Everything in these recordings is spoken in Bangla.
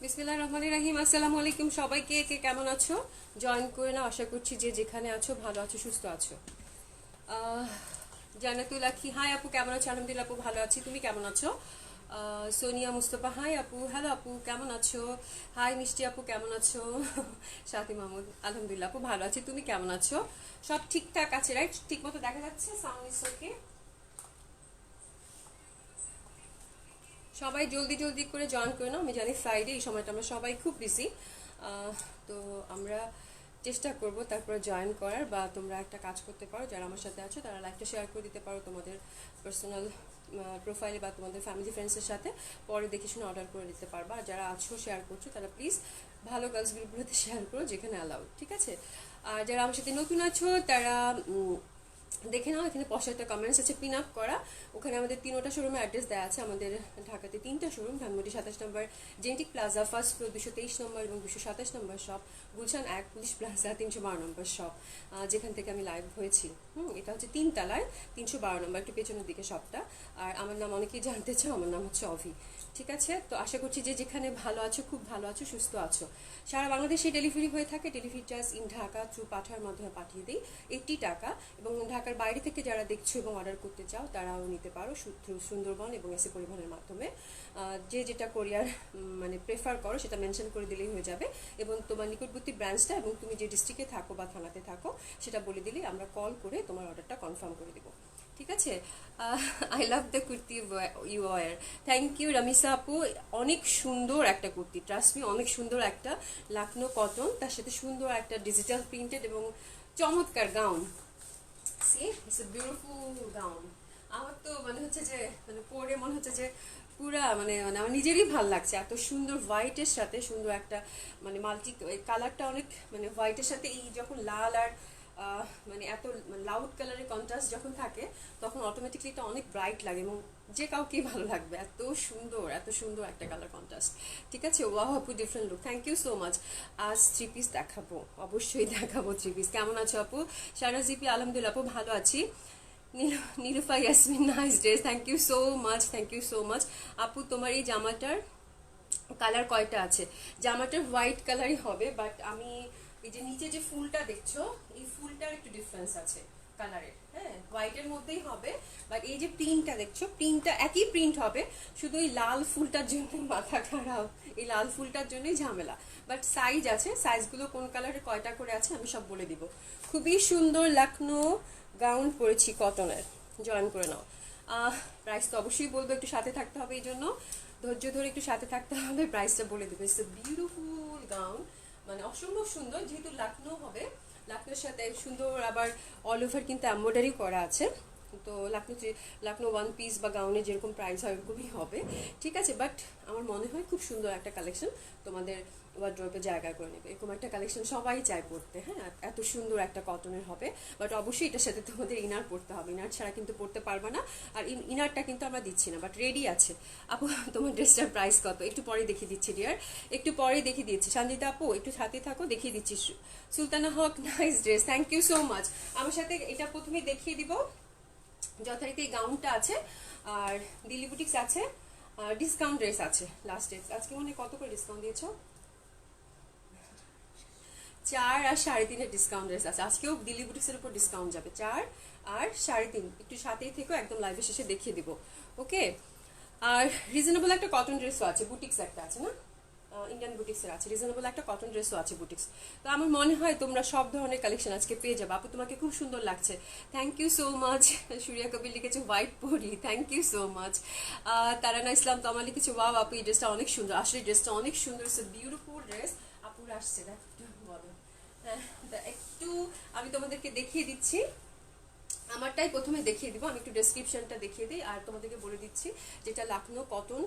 বিসমিল্লাহির রহমানির রহিম। আসসালামু আলাইকুম সবাইকে। কে কেমন আছো? জয়েন করে নাও। আশা করছি যে যেখানে আছো ভালো আছো, সুস্থ আছো। আহ, জান্নাতুল আখি, হাই আপু, কেমন আছো? আলহামদুলিল্লাহ আপু, ভালো আছি। তুমি কেমন আছো? সোনিয়া মুস্তফা, হাই আপু। হ্যালো আপু, কেমন আছো? হাই মিষ্টি আপু, কেমন আছো? সাথী মাহমুদ, আলহামদুলিল্লাহ আপু, ভালো আছি। তুমি কেমন আছো? সব ঠিকঠাক আছে, রাইট? ঠিক মতো দেখা যাচ্ছে? Sound is okay? সবাই জলদি জলদি করে জয়েন করে নাও। আমি জানি ফ্রাইডে এই সময়টা আমরা সবাই খুব বিজি। তো আমরা চেষ্টা করব তারপরে জয়েন করার, বা তোমরা একটা কাজ করতে পারো, যারা আমার সাথে আছো তারা লাইভটা শেয়ার করে দিতে পারো তোমাদের পার্সোনাল প্রোফাইলে বা তোমাদের ফ্যামিলি ফ্রেন্ডসের সাথে। পরে দেখে শুনে অর্ডার করে দিতে পারবা। আর যারা আছো শেয়ার করছো তারা প্লিজ ভালো গার্লস গ্রুপগুলোতে শেয়ার করো যেখানে অ্যালাউড, ঠিক আছে? আর যারা আমার সাথে নতুন আছো তারা দেখে নাও, এখানে পাশে একটা কমেন্টস আছে পিন আপ করা। ওখানে আমাদের তিনোটা শোরুমের অ্যাড্রেস দেওয়া আছে। আমাদের ঢাকাতে তিনটা শোরুম, ধানমন্ডি 27 নম্বর জেনেটিক প্লাজা ফার্স্ট ফ্লোর 223 নম্বর এবং 227 নম্বর শপ, গুলশান 1 পুলিশ প্লাজা 312 নম্বর শপ, যেখান থেকে আমি লাইভ হয়েছি। এটা হচ্ছে তিনতলায় 312 নম্বর, একটু পেছনের দিকে শপটা। আর আমার নাম অনেকেই জানতে চাও, আমার নাম হচ্ছে অভি, ঠিক আছে? তো আশা করছি যে যেখানে ভালো আছো, খুব ভালো আছো, সুস্থ আছো। সারা বাংলাদেশে ডেলিভারি হয়ে থাকে। Delivery charge in Dhaka through পাঠার মাধ্যমে পাঠিয়ে দিই 80 টাকা। এবং ঢাকার বাইরে থেকে যারা দেখছো এবং অর্ডার করতে চাও তারাও নিতে পারো থ্রু সুন্দরবন এবং এসে পরিবহনের মাধ্যমে। যে যেটা কোরিয়ার মানে প্রেফার করো সেটা মেনশন করে দিলেই হয়ে যাবে। এবং তোমার নিকটবর্তী ব্রাঞ্চটা এবং তুমি যে ডিস্ট্রিক্টে থাকো বা থানাতে থাকো সেটা বলে দিলেই আমরা কল করে তোমার অর্ডারটা কনফার্ম করে দেবো, ঠিক আছে? I love the kurti you wear. Thank you Ramisa আপু। অনেক সুন্দর একটা কুর্তি, ট্রাস্ট মি, অনেক সুন্দর একটা লাখনো কটন, তার সাথে সুন্দর একটা ডিজিটাল প্রিন্টেড এবং চমৎকার gown. See it's a beautiful gown. আমার তো মনে হচ্ছে যে মানে পরে মনে হচ্ছে যে পুরা মানে মানে আমার নিজেরই ভাল লাগছে। এত সুন্দর হোয়াইটের সাথে সুন্দর একটা মানে মাল্টি কালারটা, অনেক মানে হোয়াইটের সাথে এই যখন লাল আর মানে এত লাউড কালারের কন্ট্রাস্ট যখন থাকে তখন অটোমেটিকলি এটা অনেক ব্রাইট লাগে এবং যে কাউকেই ভালো লাগবে। এত সুন্দর একটা কালার কন্ট্রাস্ট, ঠিক আছে? ওয়াও আপু, different look, thank you so much. আজ থ্রি পিস দেখাবো, অবশ্যই দেখাবো থ্রি পিস। কেমন আছো আপু? সারা জিপি, আলহামদুলিল্লাহ আপু, ভালো আছি। Nilufa Yasmin, nice dress, thank you so much, thank you so much. আপু তোমার এই জামাটার কালার কয়টা আছে? জামাটার হোয়াইট কালারই হবে, বাট আমি এই যে নিচে যে ফুলটা দেখছো এই ফুলটার একটু ডিফারেন্স আছে কালারের। হ্যাঁ, হোয়াইটের মধ্যেই হবে, বাট এই যে প্রিন্টটা দেখছো প্রিন্টটা একই প্রিন্ট হবে, শুধু এই লাল ফুলটার জন্য মাথা খারাপ, এই লাল ফুলটার জন্যই ঝামেলা। বাট সাইজ আছে, সাইজগুলো কোন কালারের কয়টা করে আছে আমি সব বলে দিব। খুবই সুন্দর লাখনো গাউন পরেছি কটনের, জয়েন করে নাও। প্রাইস তো অবশ্যই বলবো, একটু সাথে থাকতে হবে, এই জন্য ধৈর্য ধরে একটু সাথে থাকতে হবে। প্রাইসটা বলে দেবে। ইটস এ বিউটিফুল গাউন, মানে অসম্ভব সুন্দর। যেহেতু লাখনো হবে, লাখনোর সাথে সুন্দর আবার অল ওভার কিন্তু এমব্রয়ডারি করা আছে। তো লাখনো ওয়ান পিস বা গাউনে যেরকম প্রাইস হয় ওরকমই হবে, ঠিক আছে? বাট আমার মনে হয় খুব সুন্দর একটা কালেকশন তোমাদের ওয়ার্ড্রপে জায়গা করে নেবে। এরকম একটা কালেকশন সবাই চায় পড়তে। হ্যাঁ, এত সুন্দর একটা কটনের হবে, বাট অবশ্যই এটার সাথে তোমাদের ইনার পড়তে হবে। ইনার ছাড়া কিন্তু পড়তে পারবে না। আর ইনারটা কিন্তু আমরা দিচ্ছি না, বাট রেডি আছে। আপু তোমার ড্রেসটার প্রাইস কত? একটু পরে দেখিয়ে দিচ্ছি ডিয়ার, একটু পরে দেখিয়ে দিচ্ছি। সঞ্জিতা আপু একটু সাথে থাকো, দেখিয়ে দিচ্ছি। Sultana Haque, nice dress, thank you so much. আমার সাথে এটা প্রথমে দেখিয়ে দিব। যথারীতি এই গাউনটা আছে, আর দিল্লি বুটিক্স আছে, ডিসকাউন্ট ড্রেস আছে, লাস্ট ডেট। আজকে মনে হয় কত করে ডিসকাউন্ট দিয়েছো? 4 আর 3.5-এর ডিসকাউন্ট ড্রেস আছে। আজকেও দিল্লি বুটিক্সের উপর ডিসকাউন্ট যাবে, 4 আর 3.5। একটু সাথেই থেকো, একদম লাইভে শেষে দেখিয়ে দিব, ওকে? আর রিজনেবল একটা কটন ড্রেসও আছে, বুটিক্স একটা আছে না, ইন্ডিয়ান বুটিক্সের আছে। রিজনেবল একটা কটন ড্রেসও আছে বুটিক্স। তো আমার মনে হয় তোমরা সব ধরনের কালেকশন আজকে পেয়ে যাবে। আপু তোমাকে খুব সুন্দর লাগছে, thank you so much. Suriya Kabir লিখেছে হোয়াইট পরি, thank you so much. Tarana Islam তো আমার লিখেছে ওয়াও আপু এই ড্রেসটা অনেক সুন্দর। আসলে ড্রেসটা অনেক সুন্দর, ইটস এ বিউটিফুল ড্রেস। আপুর আসছে না, বলো। হ্যাঁ, একটু আমি তোমাদেরকে দেখিয়ে দিচ্ছি। আমারটাই প্রথমে দেখিয়ে দিব, আমি একটু ডেসক্রিপশনটা দেখিয়ে দিই আর তোমাদেরকে বলে দিচ্ছি যেটা লাখনো কটন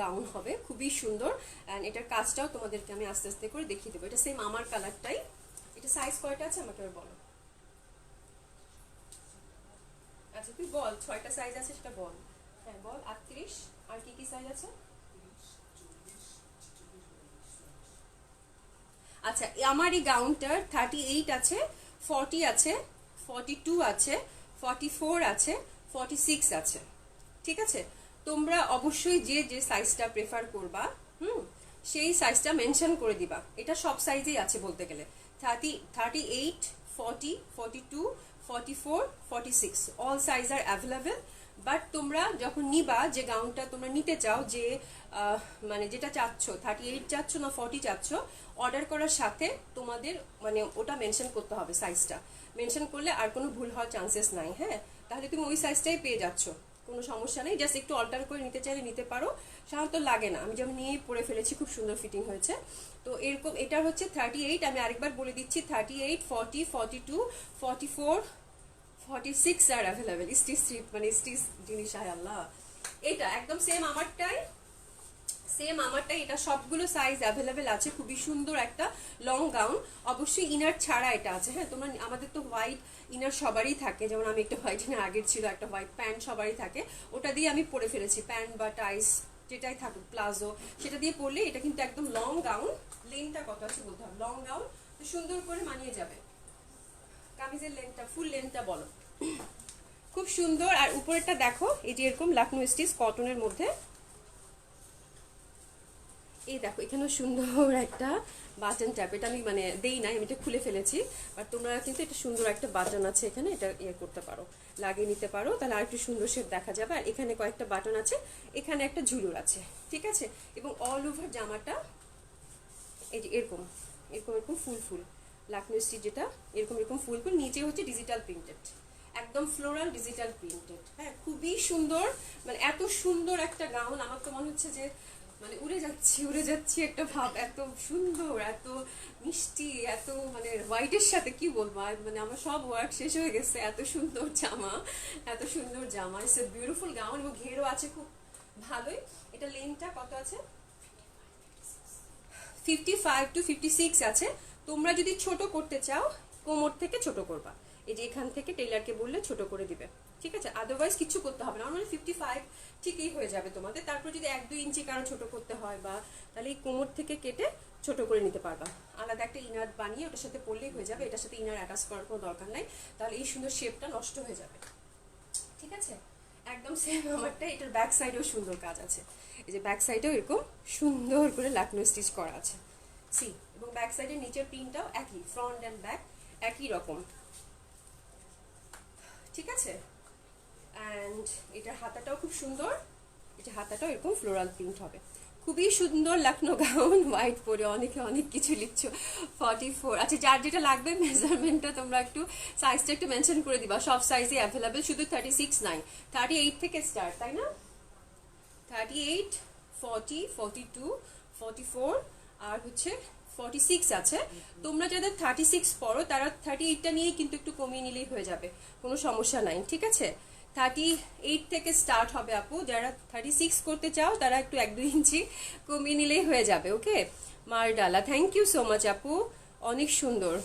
গাউন হবে, খুবই সুন্দর। অ্যান্ড এটার কাজটাও তোমাদেরকে আমি আস্তে আস্তে করে দেখিয়ে দেবো। এটা সেম আমার কালারটাই। এটা সাইজ কয়টা আছে আমাকে এবার বলো। আচ্ছা তুই বল, 6টা সাইজ আছে সেটা বল। হ্যাঁ বল। 38, আর কি কি সাইজ আছে? আচ্ছা, আমার এই গাউনটার 38 আছে, 40 আছে, 42 আছে, 44 আছে, 46 আছে, ঠিক আছে? তোমরা অবশ্যই যে যে সাইজটা প্রেফার করবা, হুম, সেই সাইজটা মেনশন করে দিবা। এটা সব সাইজেই আছে বলতে গেলে, 38, 40, 42, 44, 46 অল সাইজ আর অ্যাভেলেবেল। বাট তোমরা যখন নিবা, যে গাউনটা তোমরা নিতে চাও, যে মানে যেটা চাচ্ছ, 38 চাচ্ছ না 40 চাচ্ছ, অর্ডার করার সাথে তোমাদের মানে ওটা মেনশন করতে হবে। সাইজটা মেনশন করলে আর কোনো ভুল হওয়ার চান্সেস নাই। হ্যাঁ, তাহলে তুমি ওই সাইজটাই পেয়ে যাচ্ছ, কোনো সমস্যা নেই। জাস্ট একটু অল্টার করে নিতে চাইলে নিতে পারো, সাধারণত লাগে না। আমি যেমন নিয়েই পরে ফেলেছি, খুব সুন্দর ফিটিং হয়েছে। তো এরকম এটার হচ্ছে 38, আমি আরেকবার বলে দিচ্ছি, 38, 40, 42, 44, 46 আর অ্যাভেলেবেল। স্টিচ মানে স্টিচ জিনিস, আয় আল্লাহ। এটা একদম সেম আমারটাই, এটা সবগুলো সাইজ অ্যাভেলেবেল আছে। খুবই সুন্দর একটা লং গাউন, অবশ্যই ইনার ছাড়া এটা আছে। হ্যাঁ, তোমরা আমাদের তো হোয়াইট ইনার সবারই থাকে, যেমন আমি একটা হোয়াইট ইনার আগের ছিল, একটা হোয়াইট প্যান্ট সবারই থাকে, ওটা দিয়ে আমি পরে ফেলেছি। প্যান্ট বা টাইস যেটাই থাকুক, প্লাজো, সেটা দিয়ে পরলে এটা কিন্তু একদম লং গাউন। লেন্থটা কত আছে বলতে হবে, লং গাউন সুন্দর করে মানিয়ে যাবে। কামিজের লেন্থটা, ফুল লেন্থটা বলো। খুব সুন্দর। আর উপরেরটা দেখো, এই যে এরকম লাকনো স্টিচ কটনের মধ্যে, এই দেখো এখানেও সুন্দর একটা বাটন ট্যাপ। এটা আমি মানে দেই নাই, আমি এটা খুলে ফেলেছি। বাট তোমরা কিন্তু এটা সুন্দর একটা বাটন আছে এখানে, এটা ইয়ে করতে পারো, লাগিয়ে নিতে পারো, তাহলে আর একটু সুন্দর শেপ দেখা যাবে। আর এখানে কয়েকটা বাটন আছে, এখানে একটা ঝুলুর আছে, ঠিক আছে। এবং অল ওভার জামাটা এই যে এরকম এরকম এরকম ফুল ফুল লাকনো স্টিচ, যেটা এরকম এরকম ফুল ফুল, নিচে হচ্ছে ডিজিটাল প্রিন্টেড, একদম ফ্লোরাল ডিজিটাল প্রিন্টেড। হ্যাঁ, খুবই সুন্দর। মানে এত সুন্দর একটা গাউন, আমার তো মনে হচ্ছে যে মানে উড়ে যাচ্ছি একটা ভাব। এত সুন্দর, এত মিষ্টি, এত মানে হোয়াইটের সাথে কি বলবো, মানে আমার সব ওয়ার্ক শেষ হয়ে গেছে। এত সুন্দর জামা, এত সুন্দর জামা। ইটস এ বিউটিফুল গাউন, এবং ঘেরও আছে খুব ভালোই। এটা লেন্থটা কত আছে, 55 to 56 আছে। তোমরা যদি ছোট করতে চাও, কোমর থেকে ছোট করবা, এই যে এখান থেকে টেইলারকে বললে ছোট করে দিবে, ঠিক আছে। আদারওয়াইজ কিছু করতে হবে না, নর্মালি 55 ঠিকই হয়ে যাবে তোমাদের। তারপর যদি 1-2 ইঞ্চি কারো ছোট করতে হয়, বা তাহলে এই কোমর থেকে কেটে ছোট করে নিতে পারবা। আলাদা একটা ইনার বানিয়ে ওটার সাথে পরলেই হয়ে যাবে, এটার সাথে ইনার অ্যাটাচ করার কোনো দরকার নাই, তাহলে এই সুন্দর শেপটা নষ্ট হয়ে যাবে, ঠিক আছে। একদম সেম আমারটা। এটার ব্যাক সাইডেও সুন্দর কাজ আছে, এই যে ব্যাক সাইডেও এরকম সুন্দর করে লাকনো স্টিচ করা আছে, সি। এবং ব্যাক সাইডের নিচের প্রিন্টটাও একই, ফ্রন্ট অ্যান্ড ব্যাক একই রকম, ঠিক আছে। অ্যান্ড এটার হাতাটাও খুব সুন্দর, এটা হাতাটাও এরকম ফ্লোরাল প্রিন্ট হবে। খুবই সুন্দর লাকনো গাউন, হোয়াইট পরে অনেকে অনেক কিছু লিখছো। 44, আচ্ছা, যার যেটা লাগবে মেজারমেন্টটা তোমরা একটু, সাইজটা একটু মেনশন করে দিবা। সব সাইজে অ্যাভেলেবেল, শুধু 36 নাই, 38 থেকে স্টার্ট, তাই না? 38, 40, 42, 44 আর হচ্ছে 46 আছে। তোমরা যাদের 36 পড়ো তারা 38টা নিয়েই কিন্তু একটু কমিয়ে নিলেই হয়ে যাবে, কোনো সমস্যা নাই, ঠিক আছে। 38 থেকে স্টার্ট হবে আপু। যারা 36 করতে চাও তারা একটু 1-2 ইঞ্চি কমিয়ে নিলেই হয়ে যাবে, ওকে। মারডালা, থ্যাংক ইউ সো মাচ আপু, অনেক সুন্দর।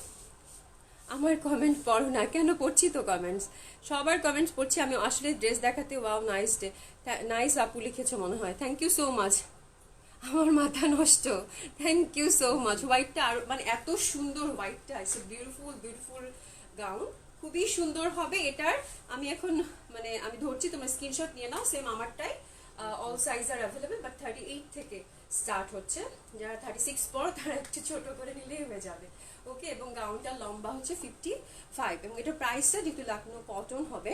আমার কমেন্ট পড়ো না কেন? পড়ছি তো কমেন্টস, সবার কমেন্টস পড়ছি আমি। আসলে ড্রেস দেখাতে ওয়াও নাইস ডে, নাইস আপু লিখেছো মনে হয়, থ্যাংক ইউ সো মাচ। আমার মাথা নষ্ট, থ্যাংক ইউ সো মাচ। হোয়াইটটা আর মানে এত সুন্দর, হোয়াইটটা ইটস বিউটিফুল বিউটিফুল গাউন, খুবই সুন্দর হবে এটার। আমি এখন মানে আমি ধরছি, তোমরা স্ক্রিনশট নিয়ে নাও। সেম আমারটাই, অল সাইজ আর অ্যাভেলেবেল, বাট 38 থেকে স্টার্ট হচ্ছে। যারা 36 পর তারা একটু ছোট করে নিলেই হয়ে যাবে, ওকে। এবং গাউনটা লম্বা হচ্ছে 55, এবং এটার প্রাইসটা যেহেতু লাকনো কটন হবে,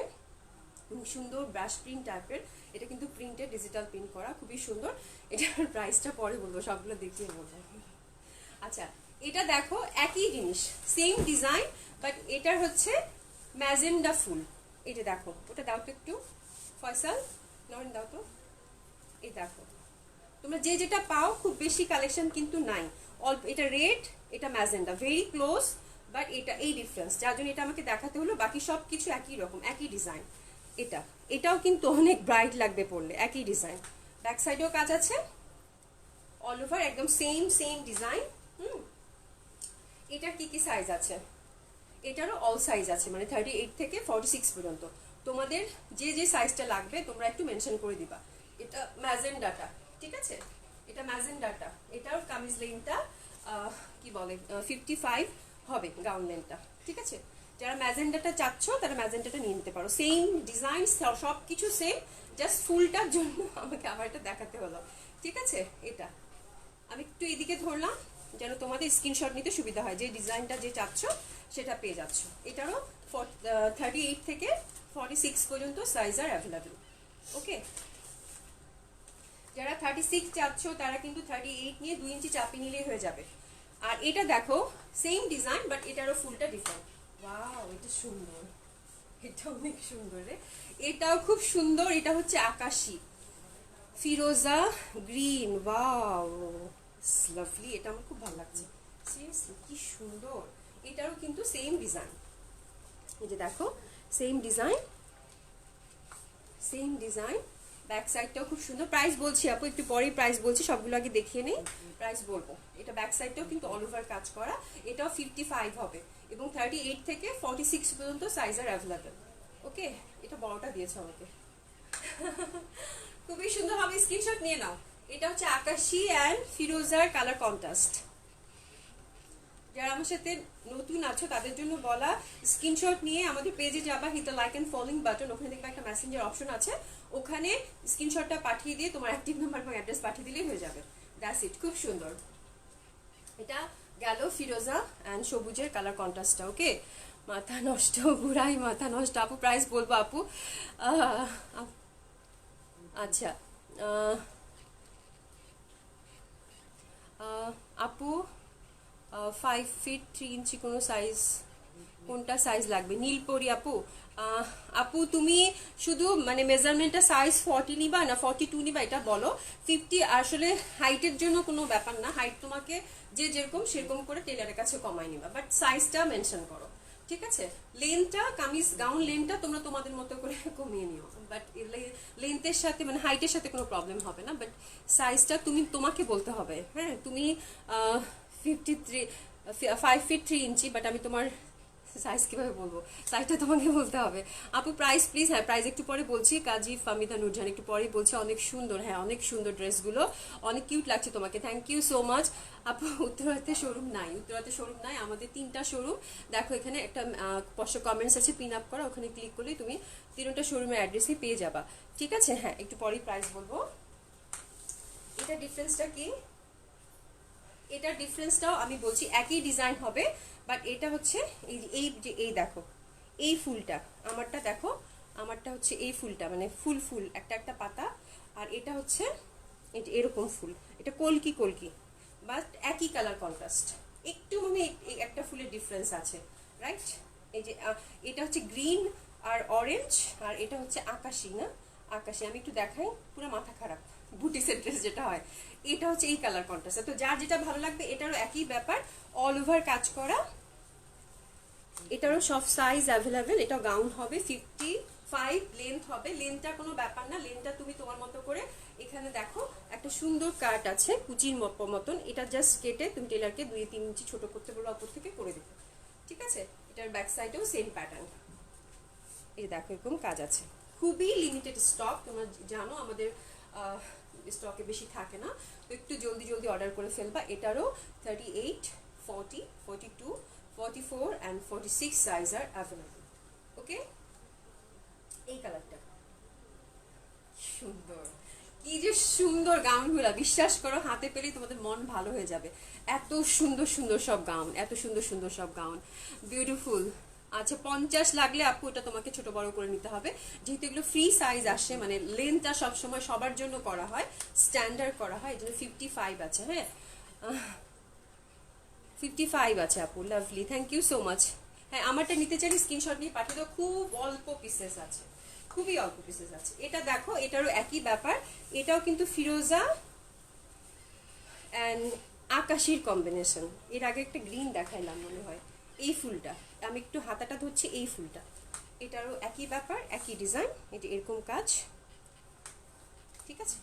সুন্দর ব্রাশ প্রিন্ট টাইপের, এটা কিন্তু প্রিন্টেড ডিজিটাল প্রিন্ট করা, খুবই সুন্দর। এটার প্রাইসটা পরে বলবো, সবগুলো দেখিয়ে বলবো। আচ্ছা, এটা দেখো একই জিনিস, সেম ডিজাইন, বাট এটার হচ্ছে ম্যাজেন্ডা ফুল। এটা দেখো, ওটা দাও তো একটু, ফয়সাল নরেন দাও তো। এই দেখো, তোমরা যে যেটা পাও, খুব বেশি কালেকশন কিন্তু নাই, অল্প। এটা রেড, এটা ম্যাজেন্ডা, ভেরি ক্লোজ, বাট এটা এই ডিফারেন্স, যার জন্য এটা আমাকে দেখাতে হলো। বাকি সব কিছু একই রকম, একই ডিজাইন। এটাও কিন্তু অনেক ব্রাইট লাগবে পরলে, একই ডিজাইন। ব্যাক সাইডেও কাজ আছে, অল ওভার একদম সেম সেম ডিজাইন। এটার কি কি সাইজ আছে? এটারও অল সাইজ আছে, মানে 38 থেকে 46 পর্যন্ত। তোমাদের যে যে সাইজটা লাগবে তোমরা একটু মেনশন করে দিবা। এটা ম্যাজেন্ডাটা, ঠিক আছে, এটা ম্যাজেন্ডাটা। এটার কামিজ লেন্থটা কি বলে 55 হবে গাউন লেন্থটা, ঠিক আছে। যারা ম্যাজেন্ডাটা চাচ্ছ তারা ম্যাজেন্ডাটা নিয়ে নিতে পারো। সেম ডিজাইন, সব কিছু সেম, জাস্ট ফুলটার জন্য আমাকে আবার এটা দেখাতে হলো, ঠিক আছে। এটা আমি একটু এদিকে ধরলাম যেন তোমাদের স্ক্রিনশট নিতে সুবিধা হয়, যে ডিজাইনটা যে চাচ্ছ সেটা পেয়ে যাচ্ছ। এটারও 38 থেকে 46 পর্যন্ত সাইজ আর অ্যাভেলেবেল। ওকে, যারা 36 চাচ্ছ তারা কিন্তু 38 নিয়ে 2 ইঞ্চি চাপিয়ে নিলেই হয়ে যাবে। আর এটা দেখো সেম ডিজাইন বাট এটারও ফুলটা ডিফারেন্ট। ওয়াও, এটা সুন্দর, এটা অনেক সুন্দর রে, এটাও খুব সুন্দর। এটা হচ্ছে আকাশি ফিরোজা গ্রিন। ওয়াও, লাভলি, এটা আমার খুব ভালো লাগছে সিরিয়াসলি, কি সুন্দর। এটারও কিন্তু সেম ডিজাইন, এই যে দেখো same design, same design. Back সাইডটাও খুব সুন্দর। প্রাইস বলছি আপু, একটু পরেই প্রাইস বলছি, সবগুলো আগে দেখিয়ে নেই, প্রাইস বলবো। এটা ব্যাক সাইডটাও কিন্তু অল ওভার কাজ করা, এটাও 55 হবে এবং 38 থেকে 46 পর্যন্ত সাইজ আর অ্যাভেলেবেল। ওকে, এটা বড়টা দিয়েছে আমাকে। খুবই সুন্দর হবে, স্ক্রিনশট নিয়ে নাও। এটা হচ্ছে আকাশি অ্যান্ড ফিরোজার কালার কন্ট্রাস্ট। যারা আমার সাথে নতুন আছো তাদের জন্য বলা, স্ক্রিনশট নিয়ে আমাদের পেজে যাবা, hit the like and following button, ওখানে দেখবে একটা মেসেঞ্জার অপশন আছে, ওখানে স্ক্রিনশটটা পাঠিয়ে দিয়ে তোমার অ্যাক্টিভ নাম্বার এবং অ্যাড্রেস পাঠিয়ে দিলেই হয়ে যাবে। দ্যাটস ইট, খুব সুন্দর। এটা গেল ফিরোজা অ্যান্ড সবুজের কালার কন্ট্রাস্টটা। ওকে, মাথা নষ্ট, বুড়াই মাথা নষ্ট। আপু প্রাইস বলবো আপু? আচ্ছা, আপু 5 ফিট 3 ইঞ্চি কোনো সাইজ, কোনটা সাইজ লাগবে? নীলপরি আপু, আপু তুমি শুধু মানে মেজারমেন্টটা সাইজ 40 নিবা না 42 নিবা এটা বলো। 50 আসলে হাইটের জন্য কোনো ব্যাপার না, হাইট তোমাকে যে যেরকম সেরকম করে টেলারের কাছে কমাই নিবা, বাট সাইজটা মেনশন করো, ঠিক আছে? লেন্থটা, কামিজ গাউন লেন্থটা তোমরা তোমাদের মতো করে কমিয়ে নিও, বাট লেন্থের সাথে মানে হাইটের সাথে কোনো প্রবলেম হবে না, বাট সাইজটা তুমি তোমাকে বলতে হবে। হ্যাঁ, তুমি 5 ফিট 3 ইঞ্চি, বাট আমি তোমার সাইজ কিভাবে বলবো, সাইজটা তোমাকে বলতে হবে। আপু প্রাইস প্লিজ, হ্যাঁ প্রাইস একটু পরে বলছি। কাজী ফামিদা নুরজান একটু পরে বলছে, অনেক সুন্দর, হ্যাঁ অনেক সুন্দর ড্রেসগুলো, অনেক কিউট লাগছে তোমাকে, থ্যাংক ইউ সো মাচ। আপু উত্তরাতে শোরুম নাই, উত্তরাতে শোরুম নাই, আমাদের 3টা শোরুম। দেখো এখানে একটা স্পষ্ট কমেন্টস আছে পিন আপ করা, ওখানে ক্লিক করলেই তুমি 3টা শোরুমের অ্যাড্রেসই পেয়ে যাবা, ঠিক আছে? হ্যাঁ, একটু পরেই প্রাইস বলবো। এটা ডিফারেন্সটা কি, এটার ডিফারেন্সটাও আমি বলছি, একই ডিজাইন হবে, বাট এটা হচ্ছে এই দেখো এই ফুলটা, আমারটা দেখো, আমারটা হচ্ছে এই ফুলটা মানে ফুল ফুল একটা একটা পাতা, আর এটা হচ্ছে এরকম ফুল, এটা কলকি কলকি, বাট একই কালার কন্ট্রাস্ট, একটু মানে একটা ফুলের ডিফারেন্স আছে, রাইট? এই যে এটা হচ্ছে গ্রিন আর অরেঞ্জ, আর এটা হচ্ছে আকাশি, না আকাশি, আমি একটু দেখাই, পুরো মাথা খারাপ, বুটিসের ড্রেস যেটা হয়, এটা হচ্ছে এই কালার কন্ট্রাস্ট। তো যার যেটা ভালো লাগবে, এটারও একই ব্যাপার, অল ওভার কাজ করা, এটারও সব সাইজ অ্যাভেলেবেল। এটা গাউন হবে 55 লেন্থ হবে, লেন্থটা কোনো ব্যাপার না, লেন্থটা তুমি তোমার মতো করে, এখানে দেখো একটা সুন্দর কাট আছে কুচির মতন, এটা জাস্ট কেটে তুমি টেলারকে 2-3 ইঞ্চি ছোট করতে বলো, অপর থেকে করে দেবে, ঠিক আছে? এটার ব্যাক সাইডেও সেম প্যাটার্ন, এই দেখো এরকম কাজ আছে, খুবই লিমিটেড স্টক, তোমরা জানো আমাদের স্টকে বেশি থাকে না, তো একটু জলদি জলদি অর্ডার করে ফেলবা। এটারও 38, 40, 42, 44 and 46 সাইজ আর অ্যাভেলেবল। ওকে, এই কালারটা সুন্দর, কি যে সুন্দর গাউনগুলা, বিশ্বাস করো হাতে পেলেই তোমাদের মন ভালো হয়ে যাবে, এত সুন্দর সুন্দর সব গাউন, এত সুন্দর সুন্দর সব গাউন, বিউটিফুল। আচ্ছা 50 লাগলে আপু এটা তোমাকে ছোট বড় করে নিতে হবে, যেহেতু এগুলো ফ্রি সাইজ আসে, মানে লেন্থটা সবসময় সবার জন্য করা হয়, স্ট্যান্ডার্ড করা হয়, এই জন্য 55 আছে। হ্যাঁ 55 আছে আপু, lovely, thank you so much. হ্যাঁ, আমারটা নিতে চাইলে স্ক্রিনশট নিয়ে পাঠিয়ে দাও, খুব অল্প পিসেস আছে, খুবই অল্প পিসেস আছে। এটা দেখো, এটারও একই ব্যাপার, এটাও কিন্তু ফিরোজা অ্যান্ড আকাশির কম্বিনেশন। এর আগে একটা গ্রিন দেখাইলাম মনে হয়, এই ফুলটা আমি একটু হাতাটা ধরছি, এই ফুলটা, এটারও একই ব্যাপার, একই ডিজাইন, এটা এরকম কাজ, ঠিক আছে?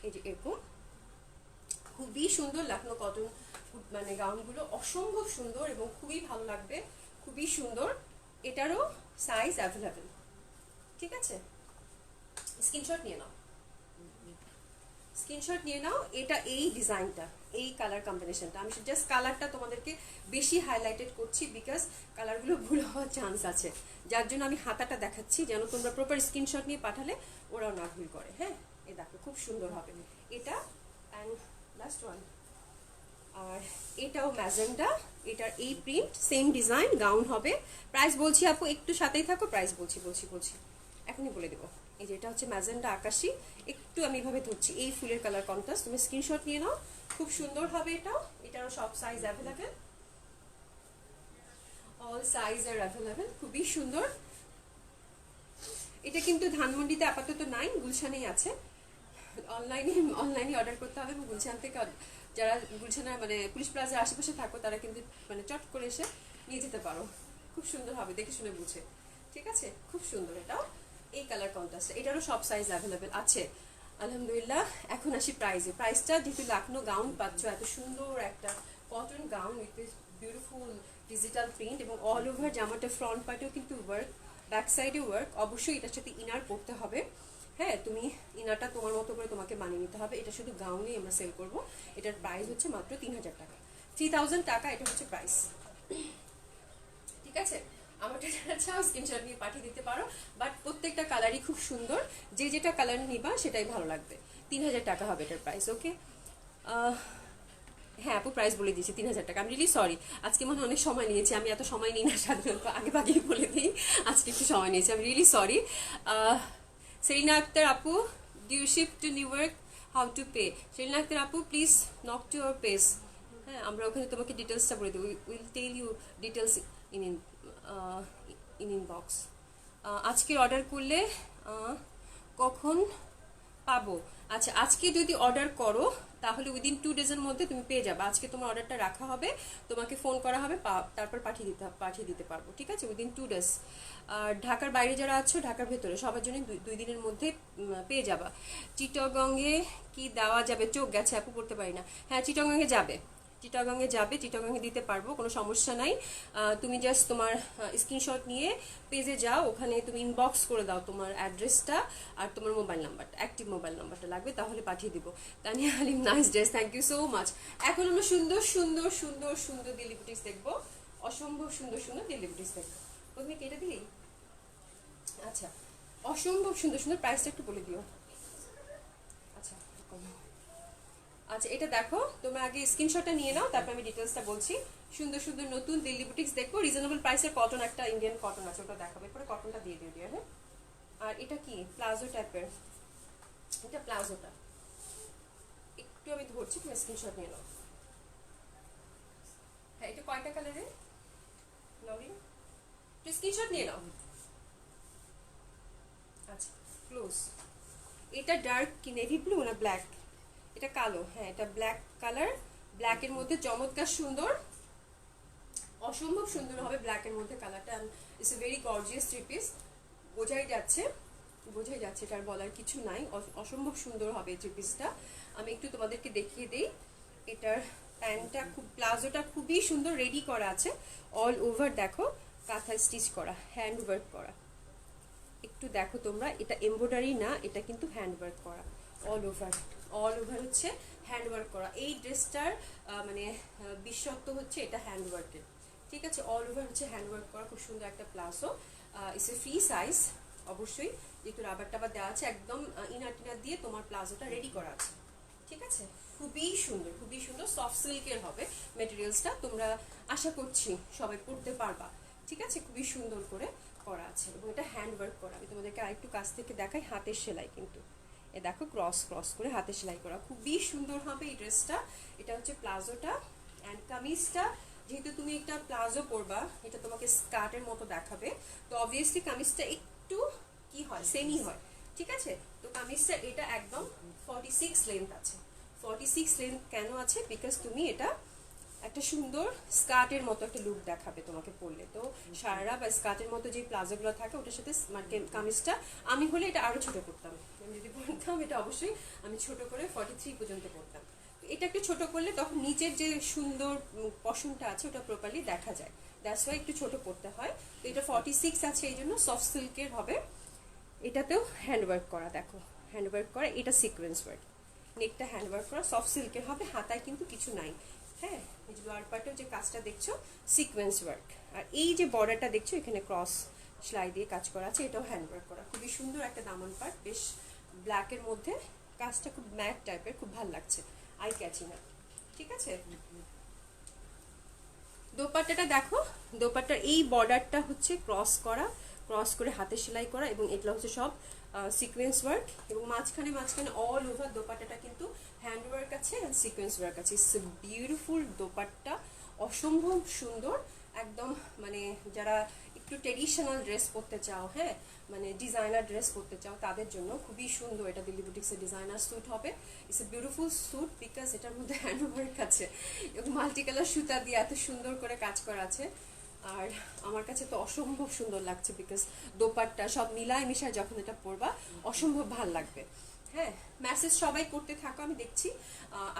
এই যে এরকম খুবই সুন্দর লাখনো কটন মানে গাউনগুলো অসম্ভব সুন্দর এবং খুবই ভালো লাগবে, খুবই সুন্দর। এটারও সাইজ অ্যাভেলেবেল, ঠিক আছে? স্ক্রিনশট নিয়ে নাও, স্ক্রিনশট নিয়ে নাও। এটা এই ডিজাইনটা, এই কালার কম্বিনেশনটা, আমি জাস্ট কালারটা তোমাদেরকে বেশি হাইলাইটেড করছি বিকজ কালারগুলো ভুল হওয়ার চান্স আছে, যার জন্য আমি হাতাটা দেখাচ্ছি, যেন তোমরা প্রপার স্ক্রিনশট নিয়ে পাঠালে ওরাও না ভুল করে। হ্যাঁ, এই দেখো খুব সুন্দর হবে এটা। অ্যান্ড লাস্ট ওয়ান, আর এটাও ম্যাজেন্ডা, এটার এই প্রিন্ট, সেম ডিজাইন, গাউন হবে। প্রাইস বলছি আপু, একটু সাথেই থাকো, প্রাইস বলছি এখনই বলে দেবো। এই যে এটা হচ্ছে ম্যাজেন্ডা আকাশি, একটু আমি এভাবে ধরছি, এই ফুলের কালার কন্ট্রাস্ট, তুমি স্ক্রিনশট নিয়ে নাও, খুব সুন্দর হবে এটারও সব সাইজ অ্যাভেলেবেল, অল সাইজ আর অ্যাভেলেবেল, খুবই সুন্দর। এটা কিন্তু ধানমন্ডিতে আপাতত নাই, গুলশানেই আছে। অনলাইনে অর্ডার করতে হবে, এবং গুলশান থেকে যারা গুলশানের মানে পুলিশ প্লাজার আশেপাশে থাকো তারা কিন্তু মানে চট করে এসে নিয়ে যেতে পারো। খুব সুন্দর হবে, দেখে শুনে বুঝে। ঠিক আছে, খুব সুন্দর এটাও, এই কালার কন্ট্রাস্ট, এটারও সব সাইজ অ্যাভেলেবেল আছে আলহামদুলিল্লাহ। এখন আসি প্রাইসে। প্রাইসটা যেহেতু লাখনো গাউন পাচ্ছ, এত সুন্দর একটা cotton gown with beautiful digital print, এবং অল ওভার জামাটা ফ্রন্ট পার্টেও কিন্তু ওয়ার্ক, ব্যাক সাইডে ওয়ার্ক। অবশ্যই এটার সাথে ইনার পরতে হবে। হ্যাঁ, তুমি ইনারটা তোমার মতো করে তোমাকে মানিয়ে নিতে হবে। এটা শুধু গাউনেই আমরা সেল করব। এটার প্রাইস হচ্ছে মাত্র 3000 টাকা, 3000 টাকা এটা হচ্ছে প্রাইস। ঠিক আছে, আমারটা যারা চাও স্ক্রিনশট নিয়ে পাঠিয়ে দিতে পারো, বাট প্রত্যেকটা কালারই খুব সুন্দর, যে যেটা কালার নিবা সেটাই ভালো লাগবে। 3000 টাকা হবে এটার প্রাইস। ওকে, হ্যাঁ আপু প্রাইস বলে দিয়েছি 3000 টাকা। আমি রিলি সরি, আজকে মনে অনেক সময় নিয়েছি, আমি এত সময় নিই না সাধারণত, আগে ভাগেই বলে দিই, আজকে একটু সময় নিয়েছি, আমি রিলি সরি। সেরিনা আক্তার আপু, do you ship to New York, how to pay? Serina Akter আপু please knock to our page. হ্যাঁ, আমরা ওখানে তোমাকে ডিটেলসটা বলে দেবো, will tell you details in inbox. আজকে অর্ডার করলে কখন পাবো? আচ্ছা, আজকে যদি অর্ডার করো তাহলে উইদিন 2 ডেজের মধ্যে তুমি পেয়ে যাবে। আজকে তোমার অর্ডারটা রাখা হবে, তোমাকে ফোন করা হবে, তারপর পাঠিয়ে দিতে পারবো। ঠিক আছে, উইদিন 2 ডেজ। আর ঢাকার বাইরে যারা আছো, ঢাকার ভেতরে সবার জন্য 2 দিনের মধ্যে পেয়ে যাবা। চিটাগংয়ে কি দেওয়া যাবে? চোখ গেছে আপু, পড়তে পারি না। হ্যাঁ, চিটাগংয়ে যাবে, চিটাগংয়ে দিতে পারবো, কোনো সমস্যা নাই। তুমি জাস্ট তোমার স্ক্রিনশট নিয়ে পেজে যাও, ওখানে তুমি ইনবক্স করে দাও তোমার অ্যাড্রেসটা আর তোমার মোবাইল নাম্বারটা, অ্যাক্টিভ মোবাইল নাম্বারটা লাগবে, তাহলে পাঠিয়ে দিব। Tania Alim, nice dress, thank you so much. এখন আমরা সুন্দর সুন্দর সুন্দর সুন্দর দিল্লি বুটিক্স দেখবো, অসম্ভব সুন্দর সুন্দর দিল্লি বুটিক্স দেখবো। প্রথমে কেটে দিলি? আচ্ছা, অসম্ভব সুন্দর সুন্দর, প্রাইসটা একটু বলে দিও। আচ্ছা আচ্ছা, এটা দেখো, তোমরা আগে স্ক্রিনশটটা নিয়ে নাও, তারপর আমি ডিটেলসটা বলছি। সুন্দর সুন্দর নতুন দিল্লি বুটিক্স দেখবো, রিজনেবল প্রাইসের কটন, একটা ইন্ডিয়ান কটন আছে, ওটা দেখাবো, এরপরে কটনটা দিয়ে দিও ডিয়ার। হ্যাঁ, আর এটা কি প্লাজো টাইপের, এটা প্লাজোটা একটু আমি ধরছি, তুমি স্ক্রিনশট নিয়ে নাও। হ্যাঁ, এটা কয়টা কালারে নরিন, একটু স্ক্রিনশট নিয়ে নাও। আচ্ছা, ক্লোজ। এটা ডার্ক কি নেভি ব্লু না ব্ল্যাক? এটা কালো, হ্যাঁ এটা ব্ল্যাক কালার, ব্ল্যাকের মধ্যে চমৎকার সুন্দর, অসম্ভব সুন্দর হবে ব্ল্যাকের মধ্যে কালারটা। It's a very gorgeous three piece, বোঝাই যাচ্ছে এটার বলার কিছু নাই, অসম্ভব সুন্দর হবে থ্রি পিসটা। আমি একটু তোমাদেরকে দেখিয়ে দিই। এটার প্যান্টটা খুব, প্লাজোটা খুবই সুন্দর রেডি করা আছে, অল ওভার দেখো কাঁথা স্টিচ করা, হ্যান্ড ওয়ার্ক করা। একটু দেখো তোমরা, এটা এমব্রয়ডারি না, এটা কিন্তু হ্যান্ড ওয়ার্ক করা, অল ওভার হচ্ছে হ্যান্ড ওয়ার্ক করা। এই ড্রেসটার মানে বিশেষত্ব হচ্ছে এটা হ্যান্ড ওয়ার্কের। ঠিক আছে, অল ওভার হচ্ছে হ্যান্ড ওয়ার্ক করা, খুব সুন্দর একটা palazzo. It's a free size, অবশ্যই যেহেতু রাবার টাবার দেওয়া আছে, একদম ইনার টিনার দিয়ে তোমার প্লাজোটা রেডি করা আছে। ঠিক আছে, খুবই সুন্দর সফট সিল্কের হবে মেটেরিয়ালসটা, তোমরা আশা করছি সবাই পড়তে পারবা। ঠিক আছে, খুবই সুন্দর করে করা আছে, এবং এটা হ্যান্ড ওয়ার্ক করা। আমি তোমাদেরকে আরেকটু কাছ থেকে দেখাই, হাতের সেলাই কিন্তু, এ দেখো ক্রস করে হাতে সেলাই করা, খুবই সুন্দর হবে এই ড্রেসটা। এটা হচ্ছে প্লাজোটা, অ্যান্ড কামিজটা যেহেতু তুমি একটা প্লাজো পরবা, এটা তোমাকে স্কার্টের মতো দেখাবে, তো অবভিয়াসলি কামিজটা একটু কি হয়, সেমি হয়। ঠিক আছে, তো কামিজটা এটা একদম 46 লেন্থ আছে। 46 লেন্থ কেন আছে? বিকজ তুমি এটা একটা সুন্দর স্কার্টের মতো একটা লুক দেখাবে তোমাকে পরলে। তো সারা বা স্কার্টের মতো যে প্লাজোগুলো থাকে ওটার সাথে কামিজটা, আমি হলে এটা আরো ছোট করতাম, আমি যদি পরতাম এটা অবশ্যই আমি ছোট করে 43 পর্যন্ত পরতাম। তো এটা একটু ছোট করলে তখন নিচের যে সুন্দর পশমটা আছে ওটা প্রপারলি দেখা যায়, দ্যাটস ওয়াই একটু ছোট করতে হয়। তো এটা 46 আছে, এই জন্য সফট সিল্কের হবে। এটাতেও হ্যান্ডওয়ার্ক করা, দেখো হ্যান্ডওয়ার্ক করা, এটা সিকোয়েন্স ওয়ার্ক, নেকটা হ্যান্ডওয়ার্ক করা, সফট সিল্কের হবে, হাতায় কিন্তু কিছু নাই। হ্যাঁ, এই যে লোয়ার পার্টেও যে কাজটা দেখছো সিকোয়েন্স ওয়ার্ক, আর এই যে বর্ডারটা দেখছো এখানে ক্রস সেলাই দিয়ে কাজ করা আছে, এটাও হ্যান্ডওয়ার্ক করা, খুবই সুন্দর একটা দামান পার্ট, বেশ ব্ল্যাকের মধ্যে কাজটা খুব ম্যাট টাইপের, খুব ভালো লাগছে, আই ক্যাচিং না। ঠিক আছে, দোপাট্টাটা দেখো, দোপাট্টার এই বর্ডারটা হচ্ছে ক্রস করা, ক্রস করে হাতে সেলাই করা, এবং এটা হচ্ছে সব সিকোয়েন্স ওয়ার্ক, এবং মাঝখানে মাঝখানে অল ওভার দোপাট্টাটা কিন্তু হ্যান্ড ওয়ার্ক আছে অ্যান্ড সিকোয়েন্স ওয়ার্ক আছে। ইটস এ বিউটিফুল দোপাট্টা, অসম্ভব সুন্দর একদম। মানে যারা একটু ট্রেডিশনাল ড্রেস পরতে চাও, হ্যাঁ মানে ডিজাইনার ড্রেস পরতে চাও, তাদের জন্য খুবই সুন্দর। এটা দিল্লি বুটিক্সের ডিজাইনার স্যুট হবে। It's a beautiful suit because এটার মধ্যে হ্যান্ড ওয়ার্ক আছে এবং মাল্টি কালার সুতা দিয়ে এত সুন্দর করে কাজ করা আছে। আর আমার কাছে তো অসম্ভব সুন্দর লাগছে বিকজ দোপাট্টা সব মিলায় মিশায় যখন এটা পরবা অসম্ভব ভাল লাগবে। হ্যাঁ, মেসেজ সবাই করতে থাকো, আমি দেখছি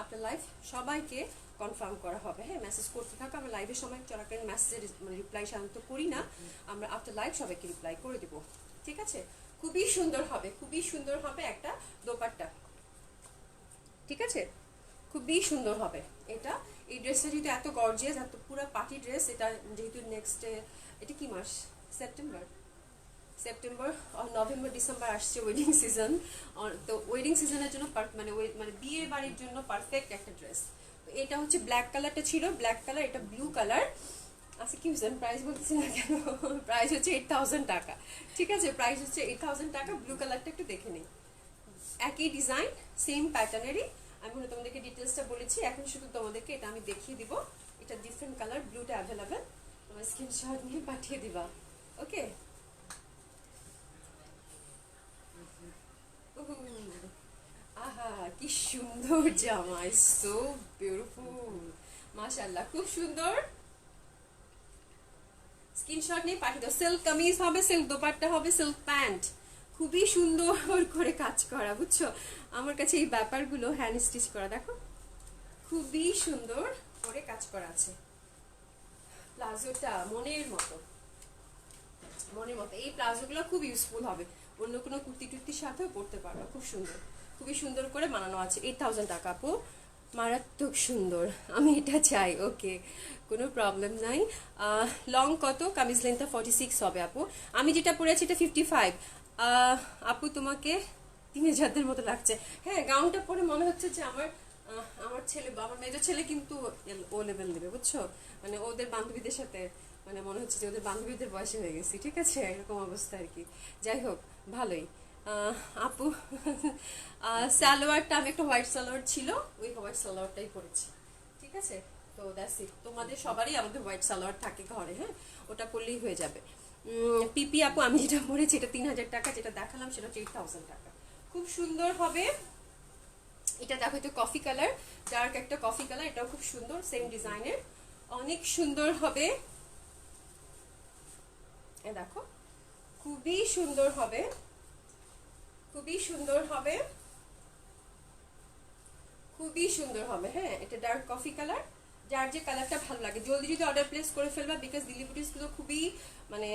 আপনার লাইভ সবাইকে কনফার্ম করা হবে। হ্যাঁ, মেসেজ করতে থাকো, আমরা লাইভের সময় চলাকালীন মেসেজের মানে রিপ্লাই সাধারণত করি না, আমরা আফটার লাইভ সবাইকে রিপ্লাই করে দেবো। ঠিক আছে, খুবই সুন্দর হবে, খুবই সুন্দর হবে একটা দোপাট্টা। ঠিক আছে, খুবই সুন্দর হবে এটা। এই ড্রেসটা যেহেতু এত গর্জিয়াস, এত পুরো পার্টি ড্রেস, এটা যেহেতু নেক্সট এটা কি মাস, সেপ্টেম্বর, সেপ্টেম্বর নভেম্বর ডিসেম্বর আসছে ওয়েডিং সিজন। তো ওয়েডিং সিজনের জন্য মানে মানে বিয়ে বাড়ির জন্য পারফেক্ট একটা ড্রেস। তো এটা হচ্ছে ব্ল্যাক কালারটা ছিল, ব্ল্যাক কালার, এটা ব্লু কালার। আচ্ছা কি বুঝলেন, প্রাইস বলতেছি না কেন, প্রাইস হচ্ছে 8000 টাকা। ঠিক আছে, প্রাইস হচ্ছে 8000 টাকা। ব্লু কালারটা একটু দেখে নিই, একই ডিজাইন সেম প্যাটার্নেরই। আমি তোমাদেরকে ডিটেলসটা বলেছি, এখন শুধু তোমাদেরকে এটা আমি দেখিয়ে দিব। এটা ডিফারেন্ট কালার, ব্লুটা অ্যাভেলেবেল, তোমার স্ক্রিনশট নিয়ে পাঠিয়ে দিবা। ওকে, আহা কি সুন্দর জামা, সো বিউটিফুল, মাশাআল্লাহ খুব সুন্দর। স্ক্রিনশট নিয়ে পাঠিয়ে দাও। সিল্ক কামিজ হবে, সিল্ক দোপাট্টা হবে, সিল্ক প্যান্ট, খুবই সুন্দর করে কাজ করা, বুঝছো। আমার কাছে এই ব্যাপারগুলো হ্যান্ড স্টিচ করা, দেখো খুবই সুন্দর করে কাজ করা আছে। প্লাজোটা মনের মতো, মনের মতো। এই প্লাজোগুলো খুব ইউজফুল হবে, অন্য কোনো কুর্তি টুর্তির সাথেও পরতে পারবে, খুব সুন্দর, খুবই সুন্দর করে বানানো আছে। 8000 টাকা আপু, মারাত্মক সুন্দর, আমি এটা চাই। ওকে, কোনো প্রবলেম নাই। লং কত? কামিজ লেন্থটা 46 হবে আপু। আমি যেটা পরেছি এটা 55। আপু তোমাকে 3000 মতো লাগছে। হ্যাঁ, গাউনটা পরে মনে হচ্ছে যে আমার ছেলে বা আমার মেজর ছেলে কিন্তু ও লেভেল নেবে, বুঝছো, মানে ওদের বান্ধবীদের সাথে, মানে মনে হচ্ছে যে ওদের বান্ধবীদের বয়সে হয়ে গেছি। ঠিক আছে, এরকম অবস্থা আর কি। যাই হোক, ভালোই। আপু সালোয়ারটা, আমি একটা হোয়াইট সালোয়ার ছিল, ওই হোয়াইট সালোয়ারটাই পরেছি। ঠিক আছে, তো দ্যাটস ইট। তোমাদের সবারই আমাদের হোয়াইট সালোয়ার থাকে ঘরে, হ্যাঁ, ওটা পরলেই হয়ে যাবে। পিপি আপু, আমি যেটা পরেছি এটা 3000 টাকা, যেটা দেখালাম সেটা হচ্ছে 8000 টাকা। খুব সুন্দর হবে এটা। দেখো, এটা কফি কালার, ডার্ক একটা কফি কালার, এটাও খুব সুন্দর, সেম ডিজাইনের, অনেক সুন্দর হবে। দেখো খুবই সুন্দর হবে, খুবই সুন্দর হবে, খুবই সুন্দর হবে। হ্যাঁ, এটা ডার্ক কফি কালার, যার যে কালারটা ভালো লাগে জলদি যদি অর্ডার প্লেস করে ফেলবা, বিকজ দিল্লি বুটিক্সগুলো খুবই মানে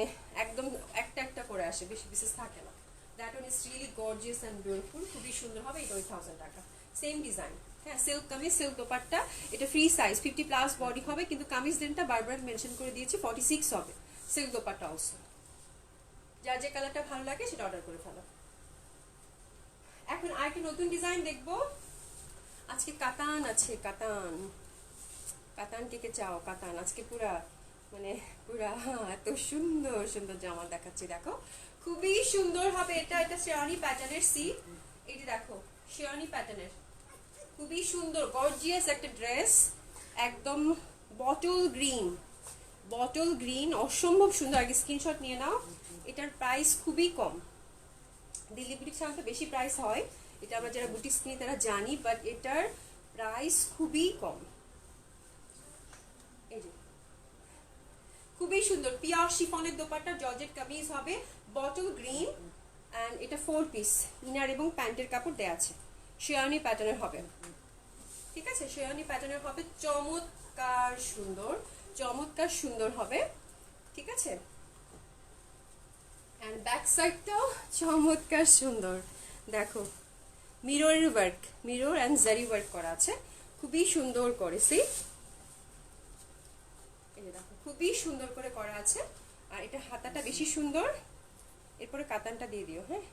একদম একটা একটা করে আসে, বেশি বিশেষ থাকে না। That one is really gorgeous and beautiful, খুবই সুন্দর হবে। এটা 8000 টাকা, সেম ডিজাইন। হ্যাঁ, সিল্ক কামিজ, সিল্ক দোপাট্টা, এটা ফ্রি সাইজ 50+ বডি হবে, কিন্তু কামিজ লেন্থটা বারবার মেনশন করে দিয়েছি 46 হবে। সিল্ক দোপাট্টা অলসো, যার যে কালারটা ভালো লাগে সেটা অর্ডার করে ফেলো। এখন আরেকটা নতুন ডিজাইন দেখবো আজকে। কাতান আছে, কাতান, কাতান কে চাও? কাতান আজকে পুরা মানে পুরা এত সুন্দর সুন্দর জামা দেখাচ্ছি, দেখো খুবই সুন্দর হবে এটা। এটা শেরওয়ানি প্যাটার্নের সি, এই যে দেখো শেরওয়ানি প্যাটার্নের, খুবই সুন্দর গর্জিয়াস একটা ড্রেস, একদম বটল গ্রিন, বটল গ্রিন, অসম্ভব সুন্দর। আগে স্ক্রিনশট নিয়ে নাও। এটার প্রাইস খুবই কম, দিল্লি বুটিক্স সাধারণত বেশি প্রাইস হয়, এটা আমরা যারা বুটিক্স কিনি তারা জানি, বাট এটার প্রাইস খুবই কম। এই যে খুবই সুন্দর পিওর শিফনের দোপাট্টা, জর্জেট কামিজ হবে, বটল গ্রিন, অ্যান্ড এটা 4 পিস, ইনার এবং প্যান্টের কাপড় দেওয়া আছে, শেরওয়ানি প্যাটার্নের হবে। ঠিক আছে, শেরওয়ানি প্যাটার্নের হবে, চমৎকার সুন্দর, চমৎকার সুন্দর হবে। ঠিক আছে, অ্যান্ড ব্যাক সাইডটাও চমৎকার সুন্দর, দেখো মিররের ওয়ার্ক, মিরর অ্যান্ড জারি ওয়ার্ক করা আছে, খুবই সুন্দর করেছি। এই যে দেখো খুবই সুন্দর করে করা আছে। আর এটা হাতাটা বেশি সুন্দর, এরপরে কাতানটা দিয়ে দিও। হ্যাঁ,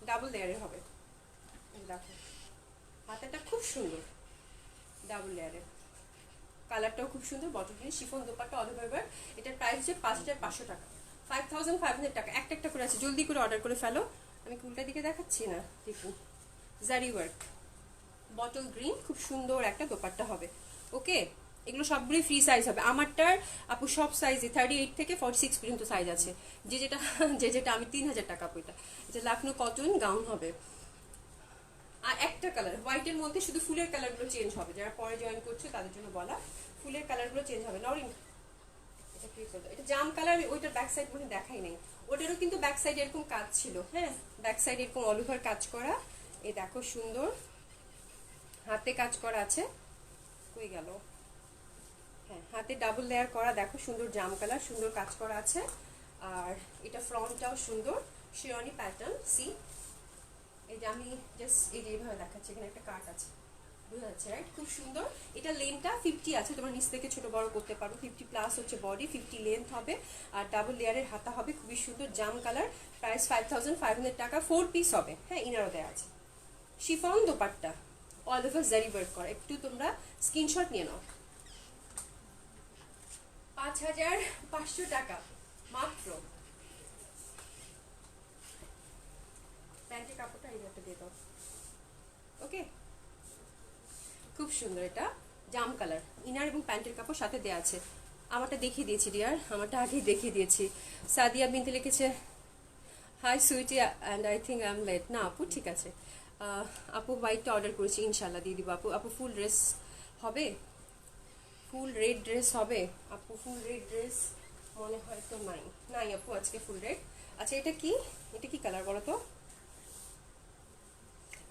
ডাবল লেয়ারের হবে। দেখো হাতাটা খুব সুন্দর, ডাবল লেয়ারের। কালারটাও খুব সুন্দর, bottle green chiffon dupatta all over. এটার প্রাইস হচ্ছে 5500 টাকা, 5500 টাকা। একটা একটা করে আছে, জলদি করে অর্ডার করে ফেলো। আমি উল্টা দিকে দেখাচ্ছি না, দেখুন জারি ওয়ার্ক বটল গ্রিন, খুব সুন্দর একটা দোপাট্টা হবে। ওকে, এগুলো সবগুলোই ফ্রি সাইজ হবে। আমারটার আপু সব সাইজে 38 থেকে 46 পর্যন্ত সাইজ আছে। যে যেটা আমি 3000 টাকা পয়টা। এটা লাখনৌ কটন গাউন হবে। আর একটা কালার হোয়াইটের মধ্যে শুধু ফুলের কালারগুলো চেঞ্জ হবে, যারা পরে জয়েন করছে তাদের জন্য বলা, ফুলের কালারগুলো চেঞ্জ হবে। নরিন এটা কি করতে, এটা জাম কালার, ওইটার ব্যাক সাইড মনে দেখাই নাই। ওটারও কিন্তু ব্যাক সাইড এরকম কাজ ছিল, হ্যাঁ ব্যাক সাইড এরকম অল ওভার কাজ করা। এই দেখো সুন্দর হাতে কাজ করা আছে, কই গেল, হ্যাঁ হাতে ডাবল লেয়ার করা, দেখো সুন্দর জাম কালার, সুন্দর কাজ করা আছে। আর এটা ফ্রন্টটাও সুন্দর শেরওয়ানি প্যাটার্ন। সি এই যে আমি জাস্ট এই যে এইভাবে দেখাচ্ছি, এখানে একটা কাট আছে, বুঝা যাচ্ছে রাইট? খুব সুন্দর। এটা লেন্থটা 50 আছে, তোমার নিচ থেকে ছোট বড় করতে পারো। 50 প্লাস হচ্ছে বডি, 50 লেন্থ হবে। আর ডাবল লেয়ারের হাতা হবে, খুবই সুন্দর জাম কালার। প্রাইস 5500 টাকা। 4 পিস হবে, হ্যাঁ ইনারও দেওয়া আছে। শিফন দোপাট্টা অল ওভার জারি ওয়ার্ক করা, একটু তোমরা স্ক্রিনশট নিয়ে নাও। 5500 টাকা মাত্র। প্যান্টের কাপড়টা এই একটা দিয়ে দাও। ওকে, খুব সুন্দর, এটা জাম কালার, ইনার এবং প্যান্টের কাপড় সাথে দেওয়া আছে। আমারটা দেখিয়ে দিয়েছি ডিয়ার, আমারটা আগেই দেখিয়ে দিয়েছি। সাদিয়া বিনতে লিখেছে hi sweetie and I think I am late. না আপু ঠিক আছে, আপু হোয়াইটটা অর্ডার করেছি, ইনশাল্লাহ দিয়ে দিব আপু। আপু ফুল ড্রেস হবে, ফুল রেড ড্রেস হবে আপু? ফুল রেড ড্রেস মনে হয় তো নাই, নাই আপু আজকে ফুল রেড। আচ্ছা এটা কি, এটা কি কালার বলো তো?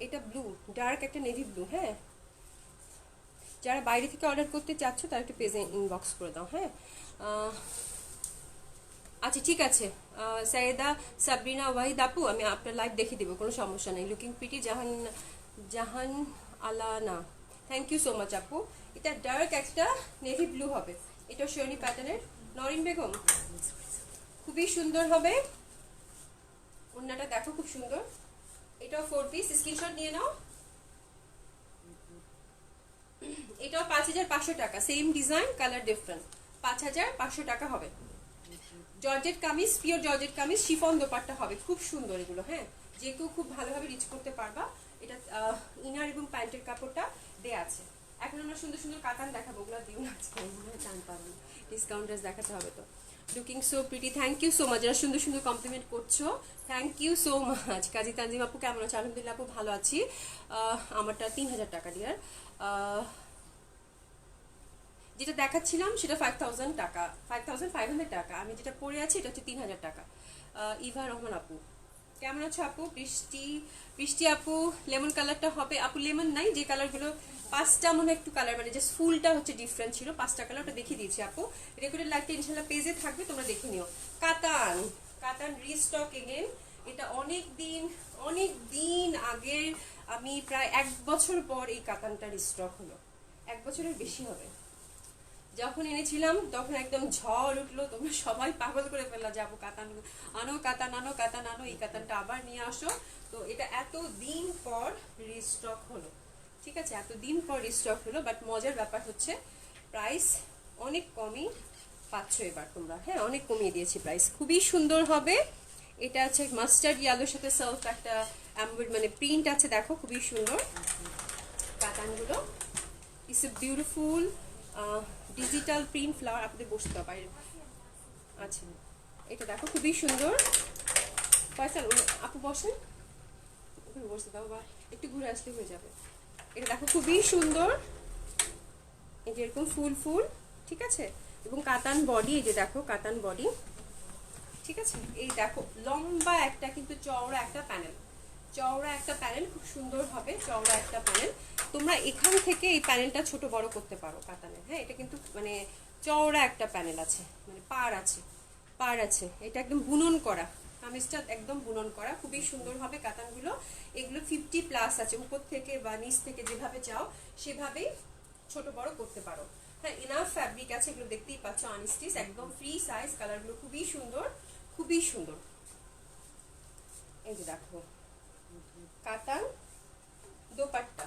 এটা ব্লু, ডার্ক একটা নেভি ব্লু। হ্যাঁ, যারা বাইরে থেকে অর্ডার করতে চাচ্ছ তারা একটু পেজে ইনবক্স করে দাও। হ্যাঁ আচ্ছা ঠিক আছে। সাইয়েদা সাবরিনা ওয়াহিদ আপু, আমি আপনার লাইভ দেখে দেবো, কোনো সমস্যা নেই। Looking pretty Jahan Jahan Alana, thank you so much আপু। এটা ডার্ক একটা নেভি ব্লু হবে, এটা শেরওয়ানি প্যাটার্নের। নরিন বেগম খুবই সুন্দর হবে, ওড়নাটা দেখো খুব সুন্দর। এটাও 4 পিস, স্ক্রিনশট নিয়ে নাও। এটাও 5500 টাকা, সেম ডিজাইন কালার ডিফারেন্ট, 5500 টাকা হবে। Georgette kameez, pure georgette kameez, chiffon dupatta হবে, খুব সুন্দর এগুলো। হ্যাঁ, যে কেউ খুব ভালোভাবে রিচ করতে পারবা। এটা ইনার এবং প্যান্টের কাপড়টা দেয়া আছে। এখন আমরা সুন্দর সুন্দর কাতান দেখাবো, ওগুলো দিও না আজকে, টান পাবেন, ডিসকাউন্টার্স দেখাতে হবে তো। Looking so pretty, thank you so much, যারা সুন্দর সুন্দর কমপ্লিমেন্ট করছো, thank you so much. Kazi Tanzim আপু কেমন আছো? আলহামদুলিল্লাহ আপু ভালো আছি। আমারটা 3000 টাকা ডিয়ার। যেটা দেখাচ্ছিলাম সেটা 5000 টাকা, 5500 টাকা। আমি যেটা পরে আছি এটা হচ্ছে 3000 টাকা। ইভা রহমান আপু কেমন আছো আপু? বৃষ্টি বৃষ্টি আপু লেমন কালারটা হবে আপু? লেমন নাই, যে কালারগুলো 5টা মনে একটু কালার, মানে জাস্ট ফুলটা হচ্ছে ডিফারেন্ট ছিল, 5টা কালার, ওটা দেখিয়ে দিয়েছি আপু। রেকর্ডেড লাইভটা ইনশাল্লাহ পেজে থাকবে, তোমরা দেখে নিও। কাতান, কাতান রিস্টক এগেন। এটা অনেক দিন আগের, আমি প্রায় 1 বছর পর এই কাতানটা রিস্টক হলো, 1 বছরের বেশি হবে। যখন এনেছিলাম তখন একদম ঝড় উঠলো, তোমরা সবাই পাগল করে ফেললা, যাবো কাতান আনো, কাতান আনো, কাতান আনো, এই কাতানটা আবার নিয়ে আসো। তো এটা এত দিন পর রিস্টক হলো, ঠিক আছে, এত দিন পর রিস্টক হলো। বাট মজার ব্যাপার হচ্ছে প্রাইস অনেক কমই পাচ্ছ এবার তোমরা। হ্যাঁ, অনেক কমিয়ে দিয়েছি প্রাইস, খুবই সুন্দর হবে। এটা আছে মাস্টার্ড ইয়ালোর সাথে সেলফ একটা মানে প্রিন্ট আছে, দেখো খুবই সুন্দর কাতানগুলো। It's a beautiful digital print flower. আপনাদের বসতে হবে বাইরে, আচ্ছা এটা দেখো খুবই সুন্দর। পয়সা আপু বসেন, বসতে দাও বা একটু ঘুরে আসলে হয়ে যাবে। এটা দেখো খুবই সুন্দর, এই যে এরকম ফুল ফুল, ঠিক আছে, এবং কাতান বডি, এই যে দেখো কাতান বডি, ঠিক আছে। এই দেখো লম্বা একটা কিন্তু চওড়া একটা প্যানেল, চওড়া একটা প্যানেল, খুব সুন্দর হবে চওড়া একটা প্যানেল। তোমরা এখান থেকে এই প্যানেলটা ছোট বড় করতে পারো কাতানের। হ্যাঁ, এটা কিন্তু মানে চওড়া একটা প্যানেল আছে, মানে পার আছে, পার আছে। এটা একদম বুনন করা, কামিজটা একদম বুনন করা, খুবই সুন্দর হবে কাতানগুলো। এগুলো 50 প্লাস আছে, উপর থেকে বা নিচ থেকে যেভাবে চাও সেভাবেই ছোট বড় করতে পারো। হ্যাঁ, ইনাফ ফ্যাব্রিক আছে, এগুলো দেখতেই পাচ্ছ আনস্টিচ, একদম ফ্রি সাইজ। কালারগুলো খুবই সুন্দর, খুবই সুন্দর। এই যে দেখো কাতান দোপাট্টা,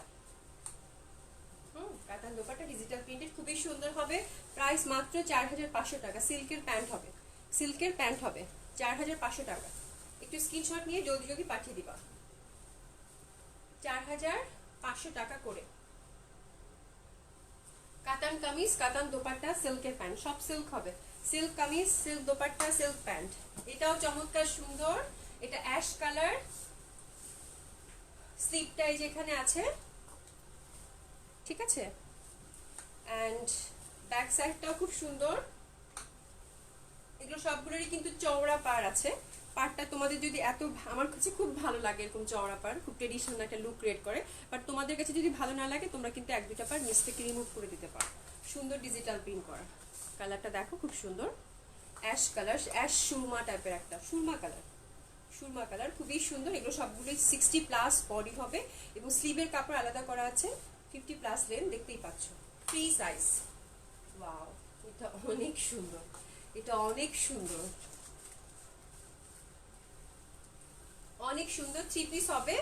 কাতান দোপাট্টা ডিজিটাল প্রিন্টেড, খুবই সুন্দর হবে। প্রাইস মাত্র 4500 টাকা। সিল্কের প্যান্ট হবে, সিল্কের প্যান্ট হবে 4500 টাকা। একটু স্ক্রিনশট নিয়ে জলদি জলদি পাঠিয়ে দিবা। 4500 টাকা করে। কাতান কামিজ, কাতান দোপাট্টা, সিল্কের প্যান্ট, সব সিল্ক হবে। Silk kameez, silk dupatta, silk pant. এটাও চমৎকার সুন্দর। এটা অ্যাশ কালার, স্লিপটা এই যেখানে আছে, ঠিক আছে। অ্যান্ড ব্যাক সাইডটাও খুব সুন্দর। এগুলো সবগুলোরই কিন্তু চওড়া পাড় আছে। পাড়টা তোমাদের যদি এত, আমার কাছে খুব ভালো লাগে এরকম চওড়া পাড়, খুব ট্রেডিশনাল একটা লুক ক্রিয়েট করে। বাট তোমাদের কাছে যদি ভালো না লাগে তোমরা কিন্তু এক দুটা পাড় নিচ থেকে রিমুভ করে দিতে পারো। সুন্দর ডিজিটাল প্রিন্ট করা। কালারটা দেখো খুব সুন্দর, অ্যাশ কালার, অ্যাশ সুরমা টাইপের একটা সুরমা কালার, সুরমা কালার খুবই সুন্দর। এগুলো সবগুলোই 60+ বডি হবে এবং স্লিভের কাপড় আলাদা করা আছে, 50+ লেন, দেখতেই পাচ্ছ, ফ্রি সাইজ। ওয়াও, এটা অনেক সুন্দর, এটা অনেক সুন্দর, অনেক সুন্দর। 3 পিস হবে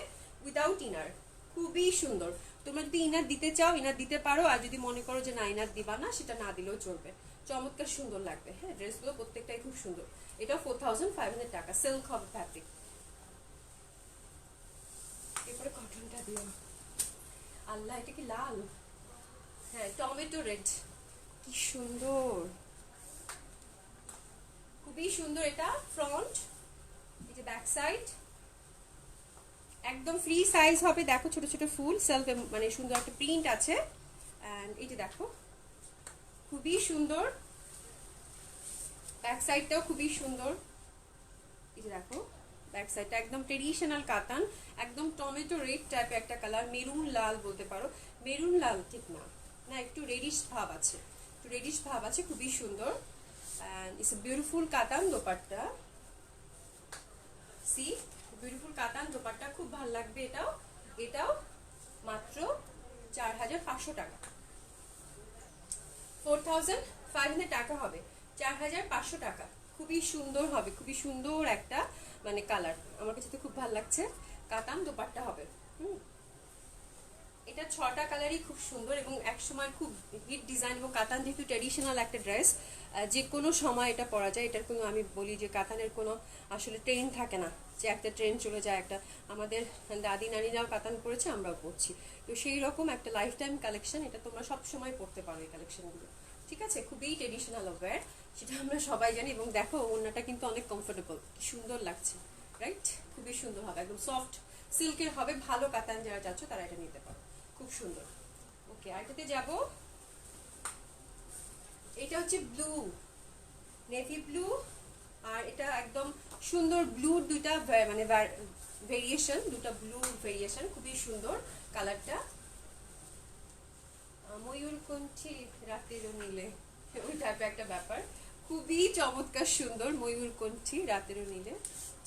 উইদাউট ইনার, খুবই সুন্দর। তোমরা যদি ইনার দিতে চাও ইনার দিতে পারো, আর যদি মনে করো যে না ইনার দিবা না, সেটা না দিলেও চলবে। চমৎকার সুন্দর লাগবে। হ্যাঁ, ড্রেসগুলো প্রত্যেকটাই খুব সুন্দর। এটা 4500 টাকা, সিল্ক হবে ফ্যাব্রিক। এরপরে কটনটা দিও। আল্লাহ, এটা কি লাল? হ্যাঁ, টমেটো রেড, কি সুন্দর, খুবই সুন্দর। এটা ফ্রন্ট, এই যে ব্যাক সাইড, একদম ফ্রি সাইজ হবে। দেখো ছোট ছোট ফুল, সেলফ মানে সুন্দর একটা প্রিন্ট আছে। এন্ড এই যে দেখো খুবই সুন্দর, ব্যাক সাইডটাও খুবই সুন্দর। এই যে দেখো ব্যাক সাইডটা একদম ট্রেডিশনাল কাতান, একদম টমেটো রেড টাইপের একটা কালার, মেরুন লাল বলতে পারো। মেরুন লাল ঠিক না, না একটু রেডিশ ভাব আছে, একটু রেডিশ ভাব আছে, খুবই সুন্দর। এন্ড ইটস এ বিউটিফুল কাতান দোপাট্টা। সি, বিউটিফুল কাতান দোপাট্টা, খুব ভালো লাগবে। এটাও, এটাও মাত্র 4500 টাকা, 4500 টাকা হবে, 4500 টাকা। খুবই সুন্দর হবে, খুবই সুন্দর একটা মানে কালার, আমার কাছে তো খুব ভালো লাগছে। কাতান দোপাট্টা হবে। এটা 6টা কালারই খুব সুন্দর এবং একসময় খুব হিট ডিজাইন। এবং কাতান যেহেতু ট্র্যাডিশনাল একটা ড্রেস, যে কোনো সময় এটা পরা যায়। এটার কোনো, আমি বলি যে কাতানের কোনো আসলে ট্রেন্ড থাকে না, যে একটা ট্রেন্ড চলে যায় একটা। আমাদের দাদি নানিরাও কাতান পরেছে, আমরাও পরছি, তো সেই রকম একটা লাইফ টাইম কালেকশন। এটা তোমরা সব সময় পরতে পারো এই কালেকশনগুলো, ঠিক আছে। খুবই ট্রেডিশনাল ওয়্যার, সেটা আমরা সবাই জানি। এবং দেখো ওড়নাটা কিন্তু অনেক কমফোর্টেবল, কি সুন্দর লাগছে, রাইট? খুবই সুন্দর হবে, একদম সফট সিল্কের হবে। ভালো কাতান যারা চাচ্ছ তারা এটা নিতে পারো, খুব সুন্দর। ওকে, আরেকটাতে যাব। এটা হচ্ছে ব্লু, নেভি ব্লু, আর এটা একদম সুন্দর ব্লু, দুইটা মানে ভেরিয়েশন, দুটো ব্লু ভেরিয়েশন, খুবই সুন্দর কালারটা। ময়ূরকণ্ঠী রাতেরও নীলে, ওই টাইপের একটা ব্যাপার, খুবই চমৎকার সুন্দর। ময়ূরকণ্ঠী রাতেরও নীলে,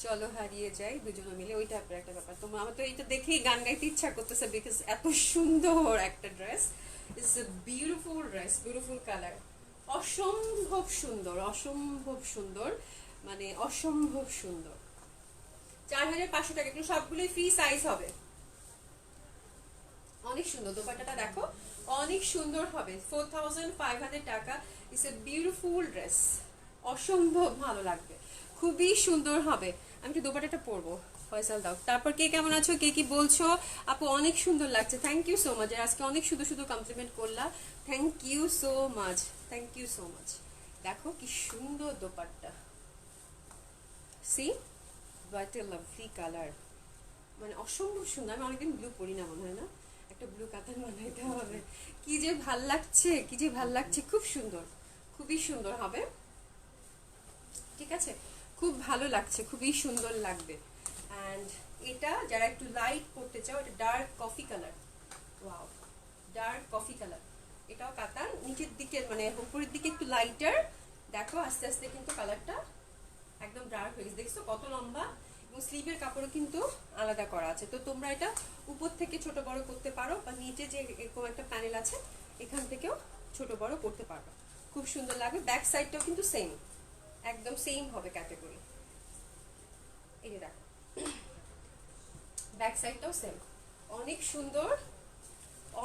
চলো হারিয়ে যাই দুজনে মিলে, ওই টাইপের একটা ব্যাপার। তোমার আমার তো এটা দেখেই গান গাইতে ইচ্ছা করতেছে, বিকজ এত সুন্দর একটা dress. It's a beautiful dress, beautiful colour, অসম্ভব সুন্দর, অসম্ভব সুন্দর, মানে অসম্ভব সুন্দর। 4500 টাকা, এগুলো সবগুলোই ফ্রি সাইজ হবে। অনেক সুন্দর দোপাট্টাটা দেখো, অনেক সুন্দর হবে। 4500 টাকা, ইটস এ বিউটিফুল ড্রেস, অসম্ভব ভালো লাগবে, খুবই সুন্দর হবে। আমি একটু দোপাট্টাটা পরবো, ফয়সাল দাও। তারপর কে কেমন আছো, কে কি বলছো? আপু অনেক সুন্দর লাগছে, থ্যাংক ইউ সো মাচ। আজকে অনেক শুধু শুধু কমপ্লিমেন্ট করলা, thank you so much, thank you so much. দেখো কি সুন্দর dupatta, see what a lovely colour, মানে অসম্ভব সুন্দর। আমি অনেকদিন ব্লু পরি না, মনে হয় না, একটা ব্লু কাতান বানাইতে হবে। কি যে ভাল লাগছে, কি যে ভাল লাগছে, খুব সুন্দর, খুবই সুন্দর হবে, ঠিক আছে, খুব ভালো লাগছে, খুবই সুন্দর লাগবে। অ্যান্ড এটা যারা একটু লাইট করতে চাও, এটা dark coffee colour, wow, dark coffee colour. এটাও কাতান, নিচের দিকে মানে উপরের দিকে একটু লাইটার। দেখো আস্তে আস্তে কিন্তু কালারটা একদম ডার্ক হয়ে গেছে, দেখছো কত লম্বা। এবং স্লিভের কাপড়ও কিন্তু আলাদা করা আছে, তো তোমরা এটা উপর থেকে ছোট বড় করতে পারো, বা নিচে যে এরকম একটা প্যানেল আছে এখান থেকেও ছোট বড় করতে পারবে, খুব সুন্দর লাগবে। ব্যাক সাইডটাও কিন্তু সেম, একদম সেম হবে ক্যাটাগরি। এই যে দেখো ব্যাক সাইডটাও সেম, অনেক সুন্দর,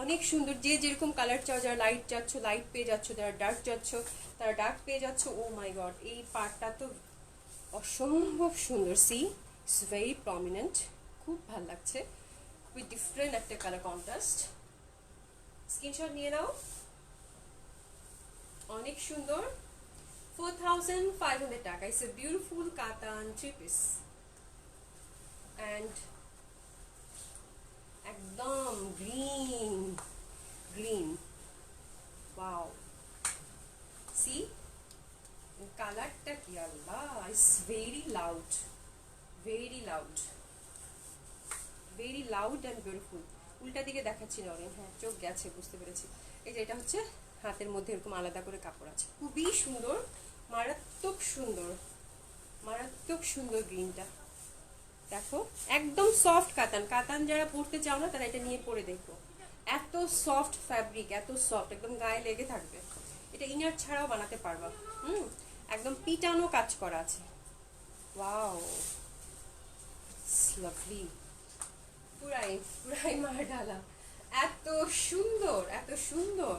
অনেক সুন্দর, যে যেরকম কালার চাও, যারা লাইট চাচ্ছ লাইট পেয়ে যাচ্ছ, যারা ডার্ক চাচ্ছ তারা ডার্ক পেয়ে যাচ্ছ। ও মাই গড, এই পার্টটা তো অসম্ভব সুন্দর। সি, ইটস ভেরি প্রমিনেন্ট, খুব ভাল লাগছে, খুবই ডিফারেন্ট একটা কালার কন্ট্রাস্ট। স্ক্রিনশট নিয়ে নাও, অনেক সুন্দর। 4500 টাকা। ইটস এ বিউটিফুল কাতান 3 piece অ্যান্ড একদম গ্রিন গ্রিন। ওয়াও, সি কালারটা কি আল্লাহ, it's very loud, very loud, very loud and beautiful. উল্টা দিকে দেখাচ্ছি না অরিন, হ্যাঁ চোখ গেছে, বুঝতে পেরেছি। এই যে এটা হচ্ছে হাতের মধ্যে এরকম আলাদা করে কাপড় আছে, খুবই সুন্দর, মারাত্মক সুন্দর, মারাত্মক সুন্দর গ্রিনটা। দেখো একদম সফট কাতান, কাতান যারা পরতে চাও না তারা এটা নিয়ে পরে দেখো, এত সফট ফ্যাব্রিক, এত সফট, একদম গায়ে লেগে থাকবে। এটা ইনার ছাড়াও বানাতে পারবা। একদম পিটানো কাজ করা আছে। ওয়াও, লাভলি, পুরাই পুরাই মার ডালা, এত সুন্দর, এত সুন্দর,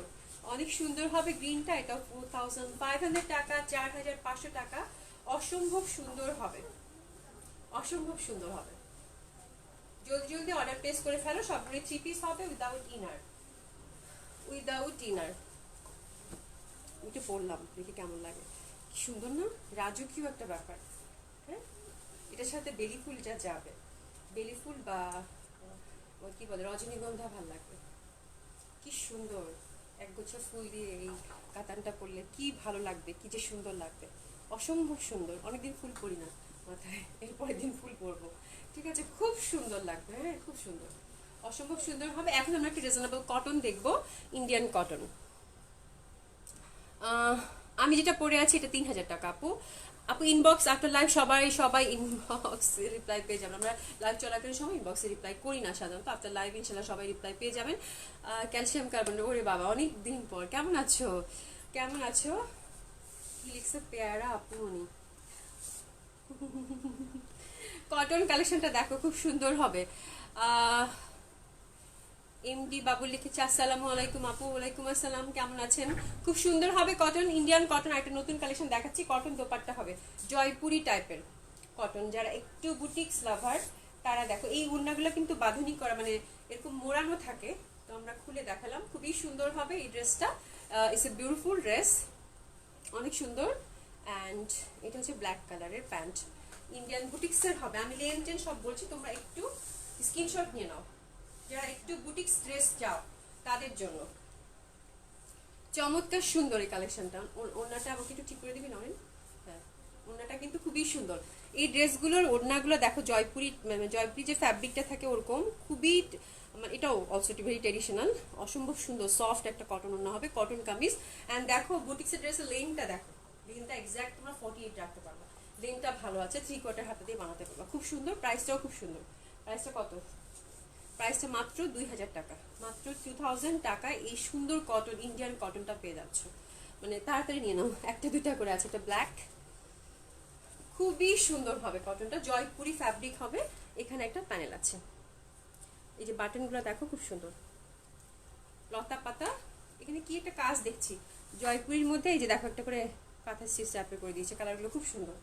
অনেক সুন্দর হবে গ্রিনটা। এটা 4500 টাকা, 4500 টাকা, অসম্ভব সুন্দর হবে, অসম্ভব সুন্দর হবে। জলদি জলদি অর্ডার প্লেস করে ফেলো, সবগুলো 3 piece হবে উইদাউট ইনার, উইদাউট ইনার। এটা পরলাম, দেখি কেমন লাগে, কি সুন্দর না, রাজকীয় একটা ব্যাপার। হ্যাঁ, এটার সাথে বেলি ফুলটা যাবে, বেলি ফুল বা কি বলে রজনীগন্ধা ভাল লাগবে, কি সুন্দর। একগুচ্ছা ফুল দিয়ে এই কাতানটা পরলে কি ভালো লাগবে, কি যে সুন্দর লাগবে, অসম্ভব সুন্দর। অনেকদিন ফুল পরি না মাথায়, এরপরের দিন ফুল পরবো, ঠিক আছে, খুব সুন্দর লাগবে। হ্যাঁ, খুব সুন্দর, অসম্ভব সুন্দর হবে। এখন আমরা একটি রিজনেবল কটন দেখবো, ইন্ডিয়ান কটন। আমি যেটা পরে আছি এটা 3000 টাকা। আপু আপু ইনবক্স আফটার লাইভ, সবাই সবাই ইনবক্সে রিপ্লাই পেয়ে যাবেন। আমরা লাইভ চলাকালীন সময় ইনবক্সে রিপ্লাই করি না সাধারণত, আফটার লাইভ ইনশাল্লাহ সবাই রিপ্লাই পেয়ে যাবেন। ক্যালসিয়াম কার্বনেট, ওরে বাবা অনেক দিন পর, কেমন আছো, কেমন আছো? কি লিখছে পেয়ারা আপু উনি। কটন কালেকশনটা দেখো, খুব সুন্দর হবে। এমডি বাবু লিখেছে আসসালামু আলাইকুম আপু। ওয়ালাইকুম আসসালাম, কেমন আছেন? খুব সুন্দর হবে কটন, ইন্ডিয়ান কটন। একটা নতুন কালেকশন দেখাচ্ছি, কটন দোপাট্টা হবে জয়পুরি টাইপের কটন। যারা একটু বুটিক্স লাভার তারা দেখো, এই ওড়নাগুলো কিন্তু বাঁধনি করা, মানে এরকম মোড়ানো থাকে, তো আমরা খুলে দেখালাম, খুবই সুন্দর হবে এই ড্রেসটা। ইটস এ বিউটিফুল ড্রেস, অনেক সুন্দর। অ্যান্ড এটা হচ্ছে ব্ল্যাক কালারের প্যান্ট, ইন্ডিয়ান বুটিক্সের হবে। আমি লেন টেন সব বলছি, তোমরা একটু স্ক্রিনশট নিয়ে নাও যারা একটু বুটিক্স ড্রেস চাও তাদের জন্য। চমৎকার সুন্দর এই কালেকশনটা। ওড়নাটা আমাকে একটু ঠিক করে দিবি নরেন? হ্যাঁ, ওড়নাটা কিন্তু খুবই সুন্দর। এই ড্রেসগুলোর ওড়নাগুলো দেখো, জয়পুরি মানে জয়পুরি যে ফ্যাব্রিকটা থাকে ওরকম, খুবই মানে এটাও অলসো ভেরি ট্রেডিশনাল, অসম্ভব সুন্দর সফট একটা কটন ওড়না হবে, কটন কামিজ। অ্যান্ড দেখো বুটিক্সের ড্রেসের লেনটা দেখো, লেনটা এক্সাক্ট তোমরা 48 রাখতে পারবে, লেনটা ভালো আছে, 3/4 হাতে দিয়ে বানাতে পারবে, খুব সুন্দর। প্রাইসটাও খুব সুন্দর। প্রাইসটা কত? প্রাইসটা মাত্র 2000 টাকা, মাত্র 2000 টাকা এই সুন্দর কটন ইন্ডিয়ান কটনটা পেয়ে যাচ্ছ। মানে তাড়াতাড়ি নিয়ে নাও, একটা দুইটা করে আছে। এটা ব্ল্যাক, খুবই সুন্দর হবে কটনটা, জয়পুরি ফ্যাব্রিক হবে। এখানে একটা প্যানেল আছে, এই যে বাটনগুলো দেখো খুব সুন্দর, লতা পাতা। এখানে কি একটা কাজ দেখছি জয়পুরির মধ্যে, এই যে দেখো একটা করে কাঁথা স্টিচ চাপে করে দিয়েছে, কালারগুলো খুব সুন্দর,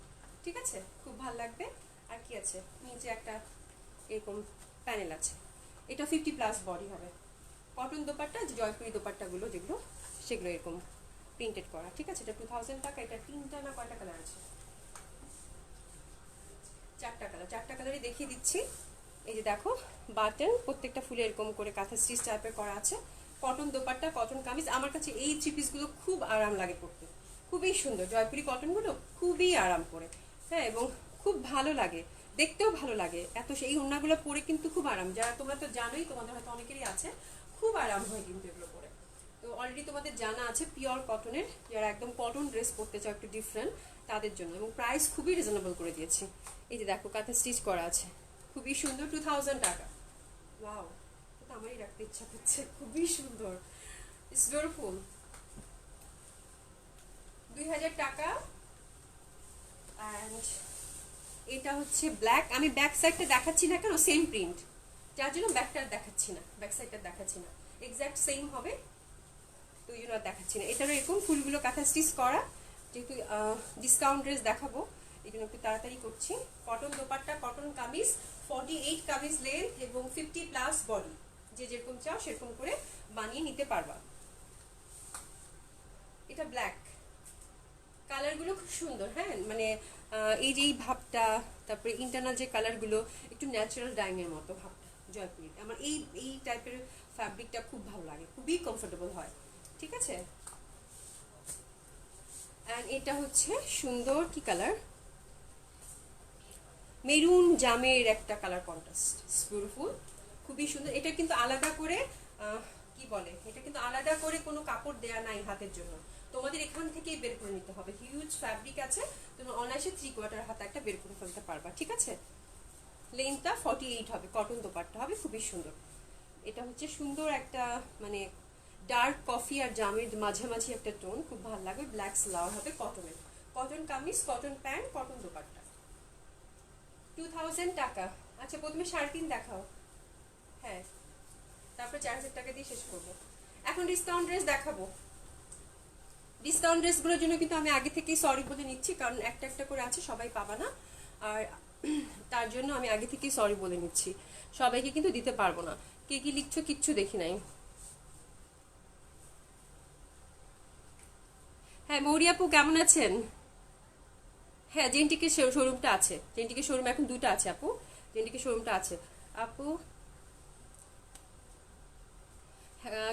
ঠিক আছে, খুব ভালো লাগবে। আর কি আছে, নিচে একটা এরকম প্যানেল আছে। এটা 50+ বডি হবে, কটন দোপাট্টা, যে জয়পুরি দোপাট্টাগুলো যেগুলো সেগুলো এরকম প্রিন্টেড করা, ঠিক আছে। এটা 2000 টাকা। এটা 3টা না কয়টা কালার আছে? 4টা কালার, 4টা কালারই দেখিয়ে দিচ্ছি। এই যে দেখো বাটন, প্রত্যেকটা ফুলে এরকম করে কাঁথা স্টিচ টাইপের করা আছে, কটন দোপাট্টা, কটন কামিজ। আমার কাছে এই 3 পিসগুলো খুব আরাম লাগে পরতে, খুবই সুন্দর। জয়পুরি কটনগুলো খুবই আরাম করে, হ্যাঁ, এবং খুব ভালো লাগে, দেখতেও ভালো লাগে। এত এই ওড়নাগুলো পরে কিন্তু খুব আরাম, যারা তোমরা তো জানোই, তোমাদের হয়তো অনেকেরই আছে, খুব আরাম হয় কিন্তু এগুলো পরে। তো অলরেডি তোমাদের জানা আছে পিওর কটনের, যারা একদম কটন ড্রেস পরতে চাও একটু ডিফারেন্ট তাদের জন্য, এবং প্রাইস খুবই রিজনেবল করে দিয়েছি। এই যে দেখো কাঁথা স্টিচ করা আছে, খুবই সুন্দর, 2000 টাকা। ওয়াও, এটা আমারই রাখতে ইচ্ছা করছে, খুবই সুন্দর, ইটস বিউটিফুল। 2000 টাকা। অ্যান্ড এটা হচ্ছে ব্ল্যাক। আমি ব্যাক সাইডটা দেখাচ্ছি না কেন, সেম প্রিন্ট, যার জন্য ব্যাকটা দেখাচ্ছি না, ব্যাক সাইডটা দেখাচ্ছি না। এক্স্যাক্ট সেম হবে, তো এই জন্য আর দেখাচ্ছি না। এটারও এরকম ফুলগুলো কাঁথা স্টিচ করা, যেহেতু ডিসকাউন্ট ড্রেস দেখাবো এই জন্য একটু তাড়াতাড়ি করছি। Cotton dupatta, cotton kameez, 48 kameez length এবং 50+ বডি, যে যেরকম চাও সেরকম করে বানিয়ে নিতে পারবা। এটা ব্ল্যাক, কালারগুলো খুব সুন্দর, হ্যাঁ মানে এই যে এই ভাবটা, তারপরে ইন্টারনাল যে কালারগুলো একটু ন্যাচারাল ডাইংয়ের মতো ভাবটা, জয়পুরি আমার এই এই টাইপের ফ্যাব্রিকটা খুব ভালো লাগে, খুবই কমফোর্টেবল হয়। ঠিক আছে, অ্যান্ড এটা হচ্ছে সুন্দর কি কালার, মেরুন জামের একটা কালার কন্ট্রাস্ট, বিউটিফুল, খুবই সুন্দর। এটা কিন্তু আলাদা করে কি বলে, এটা কিন্তু আলাদা করে কোনো কাপড় দেয়া নাই হাতের জন্য, তোমাদের এখান থেকেই বের করে নিতে হবে। হিউজ ফ্যাব্রিক আছে, তোমরা অনায়াসে 3/4 হাত একটা বের করে ফেলতে পারবা। ঠিক আছে, লেন্থটা 48 হবে, কটন দোপাট্টা হবে, খুবই সুন্দর। এটা হচ্ছে সুন্দর একটা মানে ডার্ক কফি আর জামের মাঝামাঝি একটা টোন, খুব ভালো লাগবে। ব্ল্যাক স্লাওয়ার হবে কটনের, cotton kameez, cotton pant, cotton dupatta, 2000 টাকা। আচ্ছা প্রথমে 3.5 দেখাও, হ্যাঁ তারপরে 4000 টাকা দিয়ে শেষ করবো। এখন ডিসকাউন্ট ড্রেস দেখাবো। ডিসকাউন্ট ড্রেসগুলোর জন্য কিন্তু আমি আগে থেকেই সরি বলে নিচ্ছি, কারণ একটা একটা করে আছে, সবাই পাবা না, আর তার জন্য আমি আগে থেকেই সরি বলে নিচ্ছি, সবাইকে কিন্তু দিতে পারবো না। কে কি লিখছো কিচ্ছু দেখি নাই। হ্যাঁ মৌরি আপু কেমন আছেন? হ্যাঁ জেন্টিকের শোরুমটা আছে, জেন্টিকের শোরুম এখন 2টা আছে আপু, জেন্টিকের শোরুমটা আছে আপু।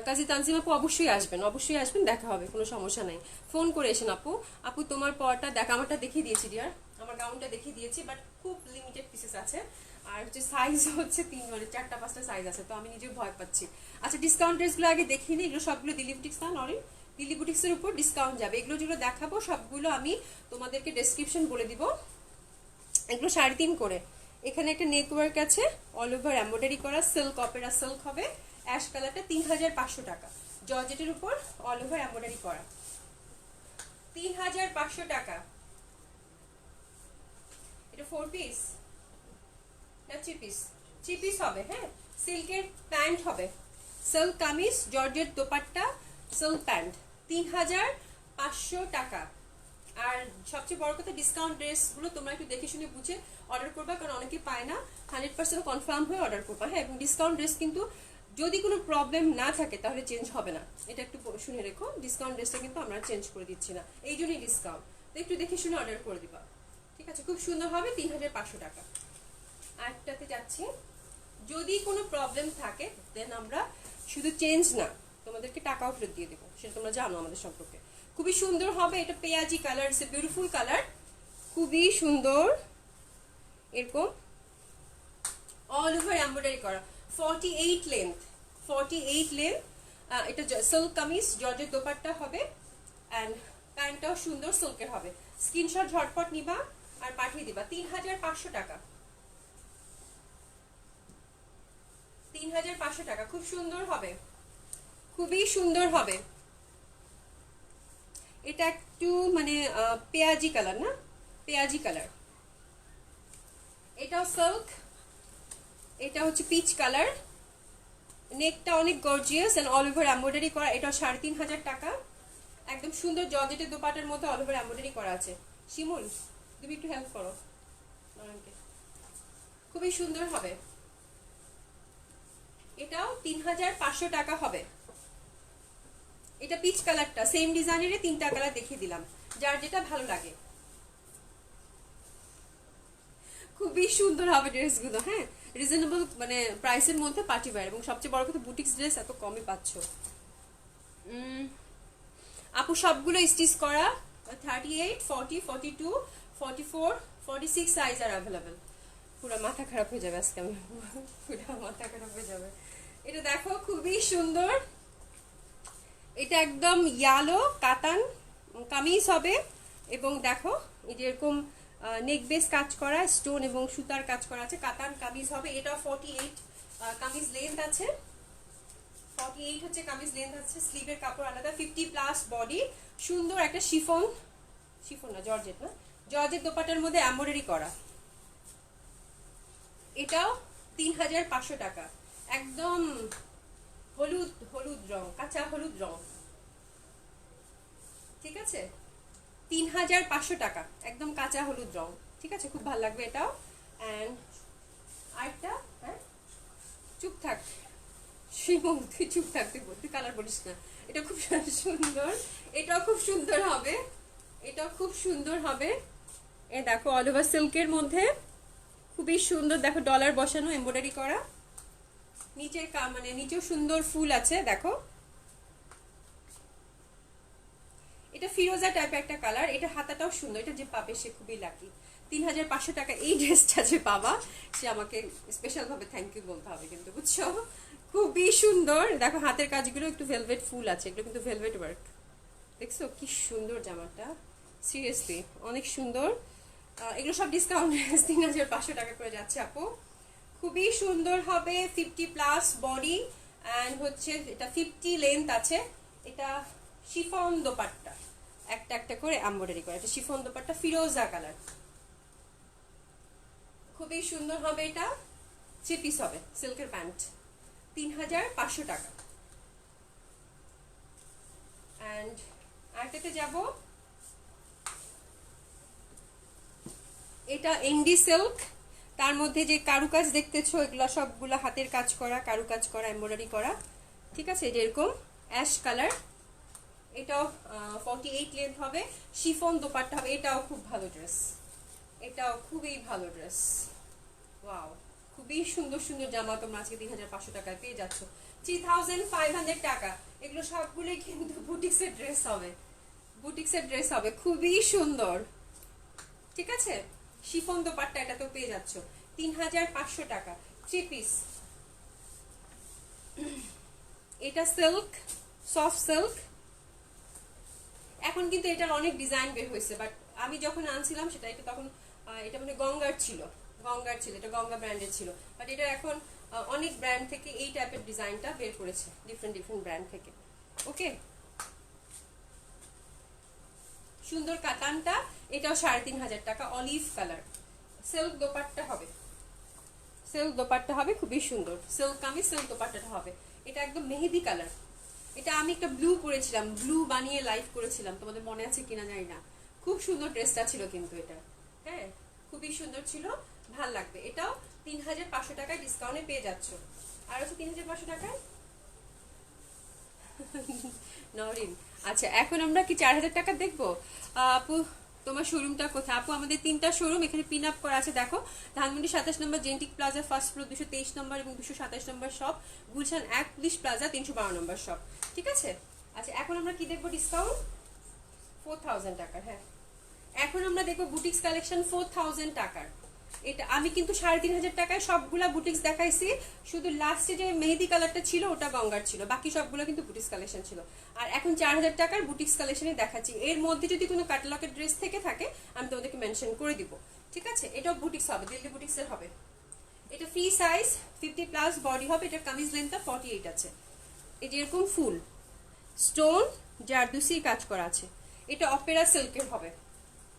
কাজী তানজিম আপু অবশ্যই আসবেন, অবশ্যই আসবেন, দেখা হবে, কোনো সমস্যা নাই, ফোন করে এসেন আপু। আপু তোমার পরটা দেখ, আমারটা দেখিয়ে দিয়েছি ডিয়ার, আমার গাউনটা দেখিয়ে দিয়েছি, বাট খুব লিমিটেড পিসেস আছে, আর হচ্ছে সাইজ হচ্ছে 4টা 5টা সাইজ আছে, তো আমি নিজেও ভয় পাচ্ছি। আচ্ছা ডিসকাউন্ট ড্রেসগুলো আগে দেখিয়ে নিই, এগুলো সবগুলো দিল্লি বুটিক্স না নরিন, দিল্লি বুটিক্সের উপর ডিসকাউন্ট যাবে। এগুলো যেগুলো দেখাবো সবগুলো আমি তোমাদেরকে ডেসক্রিপশন বলে দিব। এগুলো 3.5 করে, এখানে একটা নেকওয়ার্ক আছে, অল ওভার এমব্রয়ডারি করা, সিল্ক, অপেরা সিল্ক হবে, অ্যাশ কালারটা 3500 টাকা, জর্জেটের উপর অল ওভার এমব্রয়ডারি করা, 3500 টাকা। এটা 4 পিস না 3 পিস? 3 পিস হবে, হ্যাঁ। সিল্কের প্যান্ট হবে, silk kameez, georgette dupatta, silk pant, 3500 টাকা। আর সবচেয়ে বড় কথা, ডিসকাউন্ট ড্রেসগুলো তোমরা একটু দেখে শুনে বুঝে অর্ডার করবা, কারণ অনেকে পায় না, 100% কনফার্ম হয়ে অর্ডার করবা, হ্যাঁ। এবং ডিসকাউন্ট ড্রেস কিন্তু যদি কোনো প্রবলেম না থাকে তাহলে চেঞ্জ হবে না, এটা একটু শুনে রেখো। ডিসকাউন্ট ড্রেসটা কিন্তু আমরা চেঞ্জ করে দিচ্ছি না, এই জন্যই ডিসকাউন্ট, তো একটু দেখে শুনে অর্ডার করে দিবা। ঠিক আছে, খুব সুন্দর হবে, 3500 টাকা। আরেকটাতে যাচ্ছি, যদি কোনো প্রবলেম থাকে দেন আমরা শুধু চেঞ্জ না, তোমাদেরকে টাকাও ফেরত দিয়ে দেবো, সেটা তোমরা জানো আমাদের সম্পর্কে। খুবই সুন্দর হবে, এটা পেঁয়াজি colour, it's a beautiful colour, খুবই সুন্দর, এরকম অল ওভার এমব্রয়ডারি করা, 48 লেন্থ, 48 লেন্থ। এটা সিল্ক কামিজ, জর্জের দোপাট্টা হবে, অ্যান্ড প্যান্টটাও সুন্দর সিল্কের হবে। স্ক্রিনশট ঝটপট নিবা আর পাঠিয়ে দিবা। 3500 টাকা, 3500 টাকা, খুব সুন্দর হবে, খুবই সুন্দর হবে। এটা একটু মানে পেঁয়াজি কালার না, পেঁয়াজি কালার, এটাও সিল্ক, এটা হচ্ছে পিচ কালার, নেকটা অনেক gorgeous and all over embroidery করা, এটা 3500 টাকা, একদম সুন্দর জর্জেটের দোপাটার মধ্যে অল ওভার এমব্রয়ডারি করা আছে। শিমুল তুমি একটু হেল্প করো, খুবই সুন্দর হবে, এটাও 3500 টাকা হবে। এটা পিচ কালারটা সেম ডিজাইনের 3টা কালার দেখিয়ে দিলাম, যার যেটা ভালো লাগে। খুবই সুন্দর হবে ড্রেসগুলো, হ্যাঁ, রিজনেবল মানে প্রাইসের মধ্যে পার্টি ওয়্যার, এবং সবচেয়ে বড় কথা বুটিক্স ড্রেস এত কমে পাচ্ছ। আপু সবগুলো স্টিচ করা, 38, 40, 42, 44, 46 সাইজ আর অ্যাভেলেবেল। পুরো মাথা খারাপ হয়ে যাবে আজকে, আমি পুরো মাথা খারাপ হয়ে যাবে। এটা দেখো খুবই সুন্দর, এটা একদম ইয়ালো কাতান কামিজ হবে, এবং দেখো এই যে এরকম নেক বেস কাজ করা, স্টোন এবং সুতার কাজ করা আছে, কাতান কামিজ হবে। এটা 48 কামিজ লেন্থ আছে, 48 হচ্ছে কামিজ লেন্থ আছে, স্লিভের কাপড় আলাদা, 50+ বডি, সুন্দর একটা শিফন, শিফন না জর্জেট না, জর্জেট দোপাটার মধ্যে এমব্রয়ডারি করা, এটাও 3500 টাকা, একদম হলুদ হলুদ রং, কাঁচা হলুদ রং, ঠিক আছে। 3500 টাকা, একদম কাঁচা হলুদ রং, ঠিক আছে, খুব ভালো লাগবে এটাও। অ্যান্ড আরেকটা, হ্যাঁ চুপ থাক শিমুল, তুই চুপ থাক, তুই কালার বলিস না। এটা খুব সুন্দর, এটাও খুব সুন্দর হবে, এটাও খুব সুন্দর হবে। এ দেখো অল ওভার সিল্কের মধ্যে খুবই সুন্দর, দেখো ডলার বসানো, এমব্রয়ডারি করা, নিচের মানে নিচেও সুন্দর ফুল আছে দেখো। এটা ফিরোজা টাইপের একটা কালার, এটা হাতাটাও সুন্দর, এটা যে পাবে সে খুবই লাকি। 3500 টাকা এই ড্রেসটা যে পাবা সে আমাকে স্পেশাল ভাবে থ্যাংক ইউ বলতে হবে কিন্তু, বুঝছো? খুবই সুন্দর, দেখো হাতের কাজগুলো একটু ভেলভেট ফুল আছে, এগুলো কিন্তু ভেলভেট ওয়ার্ক, দেখছো কি সুন্দর জামাটা, সিরিয়াসলি অনেক সুন্দর। এগুলো সব ডিসকাউন্ট 3500 টাকা করে যাচ্ছে আপু, খুবই সুন্দর হবে। 50+ বডি অ্যান্ড হচ্ছে এটা 50 লেন্থ আছে। এটা শিফন দোপাট্টা, একটা একটা করে এমব্রয়ডারি করা, এটা শিফন দোপাট্টা ফিরোজা কালার, খুবই সুন্দর হবে। এটা 3 পিস হবে, সিল্কের প্যান্ট, 3500 টাকা। অ্যান্ড আরেকটাতে যাব, এটা এন্ডি সিল্ক, তার মধ্যে যে কারুকাজ দেখতেছো এগুলো সবগুলো হাতের কাজ করা, কারুকাজ করা, এমব্রয়ডারি করা, ঠিক আছে, যেরকম অ্যাশ কালার। এটাও 48 লেন্থ হবে, শিফন দোপাট্টা হবে, এটাও খুব ভালো ড্রেস, এটাও খুবই ভালো ড্রেস। ওয়াও, খুবই সুন্দর সুন্দর জামা তোমরা আজকে 3500 টাকায় পেয়ে যাচ্ছ। 3500 টাকা, এগুলো সবগুলোই কিন্তু বুটিক্সের ড্রেস হবে, বুটিক্সের ড্রেস হবে, খুবই সুন্দর, ঠিক আছে। শিফন দোপাট্টা এটাতেও পেয়ে যাচ্ছ 3500 টাকা, 3 পিস। এটা সিল্ক, সফট সিল্ক, এখন কিন্তু এটার অনেক ডিজাইন বের হয়েছে, বাট আমি যখন আনছিলাম সেটা এটা তখন এটা মানে গঙ্গার ছিল, গঙ্গার ছিল, এটা গঙ্গা ব্র্যান্ডের ছিল, বাট এটা এখন অনেক ব্র্যান্ড থেকে এই টাইপের ডিজাইনটা বের করেছে, ডিফারেন্ট ডিফারেন্ট ব্র্যান্ড থেকে। ওকে, সুন্দর কাতানটা, এটাও 3500 টাকা, অলিভ কালার, সিল্ক দোপাট্টা হবে, সিল্ক দোপাট্টা হবে, খুবই সুন্দর সিল্ক কামিজ, সিল্ক দোপাট্টাটা হবে। এটা একদম মেহেদি কালার, এটা আমি একটা ব্লু করেছিলাম, ব্লু বানিয়ে লাইভ করেছিলাম, তোমাদের মনে আছে কিনা জানি না, খুব সুন্দর ড্রেসটা ছিল কিন্তু এটা, হ্যাঁ খুবই সুন্দর ছিল, ভাল লাগবে। এটাও 3500 টাকায় ডিসকাউন্টে পেয়ে যাচ্ছ। আর হচ্ছে 3500 টাকায় নরিন। আচ্ছা, এখন আমরা কি 4000 টাকা দেখবো? আপু তোমার শোরুমটা কোথায়? আপু আমাদের 3টা শোরুম এখানে পিন আপ করা আছে, দেখো ধানমন্ডি 27 নম্বর জেন্টিক প্লাজা ফার্স্ট ফ্লোর 223 নম্বর এবং 227 নম্বর শপ, গুলশান 1 পুলিশ প্লাজা 312 নম্বর শপ, ঠিক আছে। আচ্ছা, এখন আমরা কি দেখবো? ডিসকাউন্ট 4000 টাকার, হ্যাঁ এখন আমরা দেখবো বুটিক্স কালেকশন 4000 টাকার। এটা আমি কিন্তু 3500 টাকায় সবগুলা বুটিক্স দেখাইছি, শুধু লাস্টে যে মেহেদি কালারটা ছিল ওটা গঙ্গার ছিল, বাকি সবগুলো কিন্তু বুটিক্স কালেকশন ছিল। আর এখন 4000 টাকার বুটিক্স কালেকশনে দেখাচ্ছি, এর মধ্যে যদি কোনো ক্যাটালগের ড্রেস থেকে থাকে আমি তোমাদেরকে মেনশন করে দিব, ঠিক আছে। এটাও বুটিক্স হবে, দিল্লি বুটিক্সের হবে। এটা ফ্রি সাইজ, 50+ বডি হবে, এটা কামিজ লেন্থটা 48 আছে। এটা এরকম ফুল স্টোন জারদুসি কাজ করা আছে। এটা অপেরা সিল্কের হবে,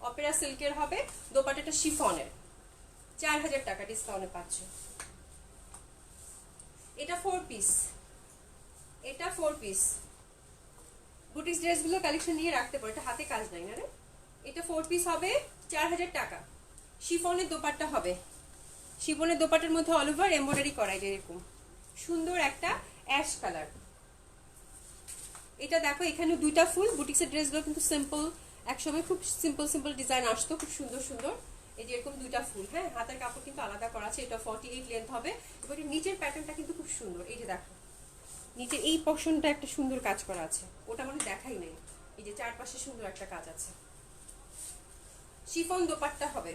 অপেরা সিল্কের হবে, দোপাট্টাটা শিফনের, 4000 টাকা ডিসকাউন্টে পাচ্ছ। এটা 4 পিস, এটা 4 পিস বুটিক্স ড্রেসগুলো কালেকশন নিয়ে রাখতে পারো, এটা হাতে কাজ নাই না রে। এটা 4 পিস হবে, 4000 টাকা। শিফনের দোপাট্টা হবে, শিফনের দোপাট্টার মধ্যে অল ওভার এমব্রয়ডারি করা, এরকম সুন্দর একটা অ্যাশ কালার। এটা দেখো এখানে 2টা ফুল, বুটিক্সের ড্রেসগুলো কিন্তু সিম্পল, একসময় খুব সিম্পল সিম্পল ডিজাইন আসতো, খুব সুন্দর সুন্দর। এই যে এরকম 2টা ফুল, হ্যাঁ হাতের কাপড় কিন্তু আলাদা করা আছে। এটা 48 লেন্থ হবে, এবার নিচের প্যাটার্নটা কিন্তু খুব সুন্দর। এই যে দেখো নিচের এই পোর্শনটা একটা সুন্দর কাজ করা আছে, ওটা মানে দেখাই নাই, এই যে চারপাশে সুন্দর একটা কাজ আছে। শিফন দোপাট্টা হবে,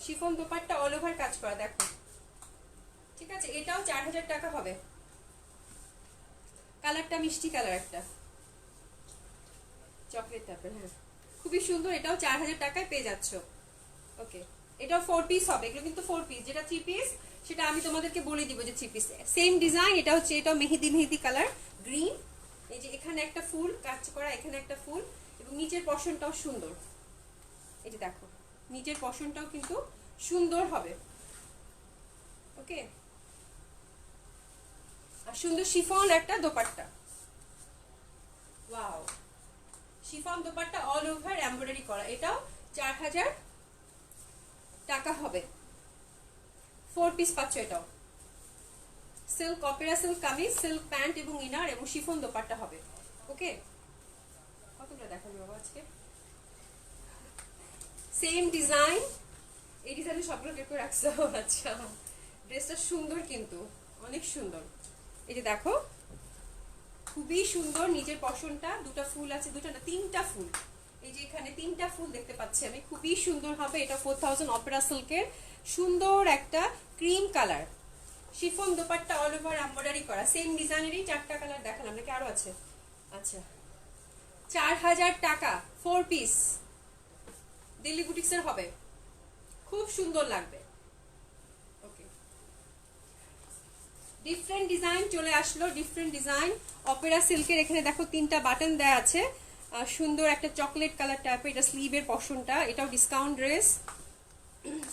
শিফন দোপাট্টা অল ওভার কাজ করা, দেখো ঠিক আছে। এটাও 4000 টাকা হবে, কালারটা মিষ্টি কালার একটা চকলেট টাইপের, হ্যাঁ খুবই সুন্দর। এটাও 4000 টাকায় পেয়ে যাচ্ছ। ওকে, এটাও 4 পিস হবে, এগুলো কিন্তু 4 পিস, যেটা 3 পিস সেটা আমি তোমাদেরকে বলে দিব যে 3 পিস। সেম ডিজাইন, এটা হচ্ছে, এটাও মেহেদি মেহেদি কালার গ্রিন। এই যে এখানে একটা ফুল কাজ করা, এখানে একটা ফুল, এবং নিচের পশনটাও সুন্দর। এই যে দেখো নিচের পশনটাও কিন্তু সুন্দর হবে। ওকে, আর সুন্দর শিফন একটা dupatta, wow, chiffon dupatta all over embroidery করা, এটাও 4000 টাকা হবে। 4 পিস পাচ্ছ এটাও। Silk Opera silk kameez, silk pant এবং ইনার এবং শিফন দোপাট্টা হবে। ওকে, কতগুলো দেখাবো বাবা আজকে? সেম ডিজাইন, এই ডিজাইনে সবগুলো বের করে রাখছো। আচ্ছা, ড্রেসটা সুন্দর কিন্তু অনেক সুন্দর। এই যে দেখো খুবই সুন্দর, নিজের পশনটা, দুটো ফুল আছে, দুটো না তিনটা ফুল, এই যে এখানে তিনটা ফুল দেখতে পাচ্ছি আমি, খুবই সুন্দর হবে। এটা 4000 অপেরা সিল্কের সুন্দর একটা cream colour chiffon dupatta all over embroidery করা, সেম ডিজাইনেরই 4টা কালার দেখালাম নাকি আরো আছে? আচ্ছা, 4000 টাকা 4 পিস, দিল্লি বুটিক্সের হবে, খুব সুন্দর লাগবে। ওকে, ডিফারেন্ট ডিজাইন চলে আসলো, ডিফারেন্ট ডিজাইন অপেরা সিল্কের। এখানে দেখো 3টা বাটন দেয়া আছে, সুন্দর একটা চকলেট কালার টাইপের, এটা স্লিভের পশনটা, এটাও ডিসকাউন্ট ড্রেস,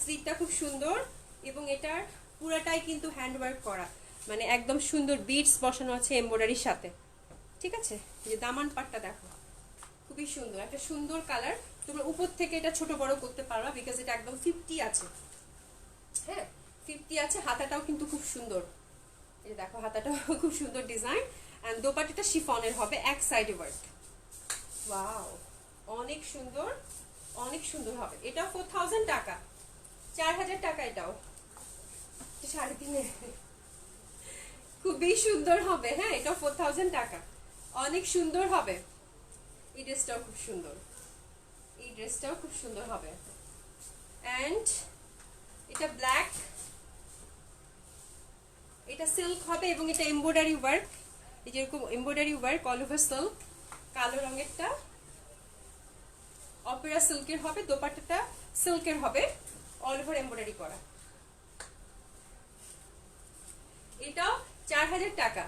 স্লিভটা খুব সুন্দর এবং এটার পুরাটাই কিন্তু হ্যান্ডওয়ার্ক করা, মানে একদম সুন্দর বিটস বসানো আছে এমব্রয়ডারির সাথে, ঠিক আছে? যে দামান পাটটা দেখো খুবই সুন্দর, একটা সুন্দর কালার। তোমরা উপর থেকে এটা ছোট বড় করতে পারবা, বিকজ এটা একদম 50 আছে, হ্যাঁ 50 আছে। হাতাটাও কিন্তু খুব সুন্দর, এই দেখো হাতাটাও খুব সুন্দর ডিজাইন, এন্ড দোপাট্টাটা শিফনের হবে, এক সাইডে ওয়ার্ক, ওয়াও, অনেক সুন্দর, অনেক সুন্দর হবে। এটাও 4000 টাকা, 4000 টাকা, এটাও 3.5, খুবই সুন্দর হবে। হ্যাঁ, এটাও 4000 টাকা, অনেক সুন্দর হবে। এই ড্রেসটাও খুব সুন্দর, এই ড্রেসটাও খুব সুন্দর হবে। এন্ড এটা ব্ল্যাক, এটা সিল্ক হবে এবং এটা এমব্রয়ডারি ওয়ার্ক, এই যেরকম embroidery work all over silk, কালো রঙেরটা অপেরা সিল্কের হবে, দোপাট্টাটা সিল্কের হবে, অল ওভার এমব্রয়ডারি করা। এটাও 4000 টাকা,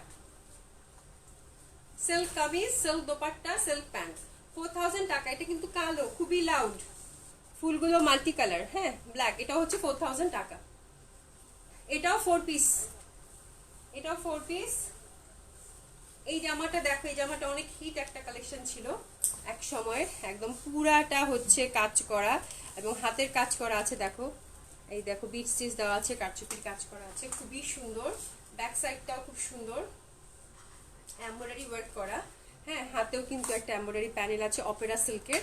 silk kameez, silk dupatta, silk pant, 4000 টাকা। এটা কিন্তু কালো, খুবই লাউড, ফুলগুলো মাল্টি কালার, হ্যাঁ ব্ল্যাক, এটাও হচ্ছে 4000 টাকা। এটাও 4 পিস, এটাও 4 পিস। এই জামাটা দেখো, এই জামাটা অনেক হিট একটা কালেকশন ছিল এক সময়, একদম পুরাটা হচ্ছে কাজ করা এবং হাতের কাজ করা আছে, দেখো এই দেখো বিট স্টিচ দেওয়া আছে, কারচুপির কাজ করা আছে, খুবই সুন্দর। ব্যাক সাইডটাও খুব সুন্দর, এমব্রয়ডারি ওয়ার্ক করা, হ্যাঁ হাতেও কিন্তু একটা এমব্রয়ডারি প্যানেল আছে অপেরা সিল্কের,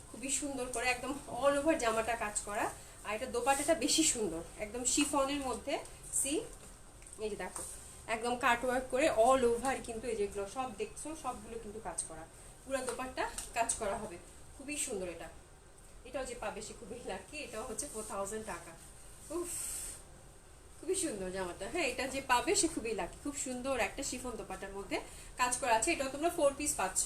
খুবই সুন্দর করে একদম অল ওভার জামাটা কাজ করা। আর এটা দোপাট্টাটা বেশি সুন্দর, একদম শিফনের মধ্যে, সি এই যে দেখো একদম কাট ওয়ার্ক করে অল ওভার, কিন্তু এই যেগুলো সব দেখছো সবগুলো কিন্তু কাজ করা, পুরো দোপাট্টা কাজ করা হবে, খুবই সুন্দর। এটা এটাও যে পাবে সে খুবই লাকি, এটাও হচ্ছে 4000 টাকা। উফ, খুবই সুন্দর জামাটা, হ্যাঁ এটা যে পাবে সে খুবই লাকি। খুব সুন্দর একটা শিফন দোপাট্টার মধ্যে কাজ করা আছে, এটাও তোমরা 4 পিস পাচ্ছ।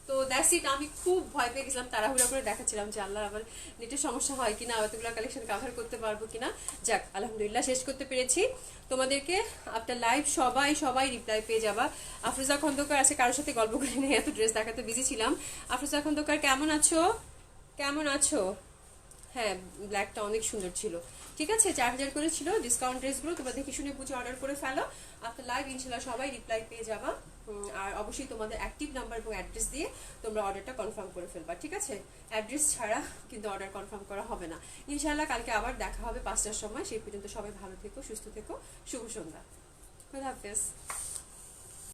তো দ্যাটস ইট। আমি খুব ভয় পেয়ে গেছিলাম, তাড়াহুড়া করে দেখাচ্ছিলাম যে আল্লাহ আবার নেটের সমস্যা হয় কিনা, এতগুলো কালেকশন কভার করতে পারবো কিনা। যাক আলহামদুলিল্লাহ শেষ করতে পেরেছি। তোমাদেরকে আফটার লাইভ সবাই সবাই রিপ্লাই পেয়ে যাবা। আফরোজা খন্দকার আছে, কারোর সাথে গল্প করে নিয়ে এত ড্রেস দেখাতে বিজি ছিলাম। আফরোজা খন্দকার কেমন আছো, কেমন আছো? হ্যাঁ ব্ল্যাকটা অনেক সুন্দর ছিল, ঠিক আছে 4000 করে ছিল ডিসকাউন্ট ড্রেসগুলো, তোমরা দেখে শুনে বুঝে অর্ডার করে ফেলো। আফটার লাইভ ইনশাল্লাহ সবাই রিপ্লাই পেয়ে যাবা। আর অবশ্যই তোমাদের অ্যাক্টিভ নাম্বার এবং অ্যাড্রেস দিয়ে তোমরা অর্ডারটা কনফার্ম করে ফেলবা, ঠিক আছে? অ্যাড্রেস ছাড়া কিন্তু অর্ডার কনফার্ম করা হবে না। ইনশাল্লাহ কালকে আবার দেখা হবে 5টার সময়। সেই পর্যন্ত সবাই ভালো থেকো, সুস্থ থেকো, শুভ সন্ধ্যা, খোদা হাফেজ।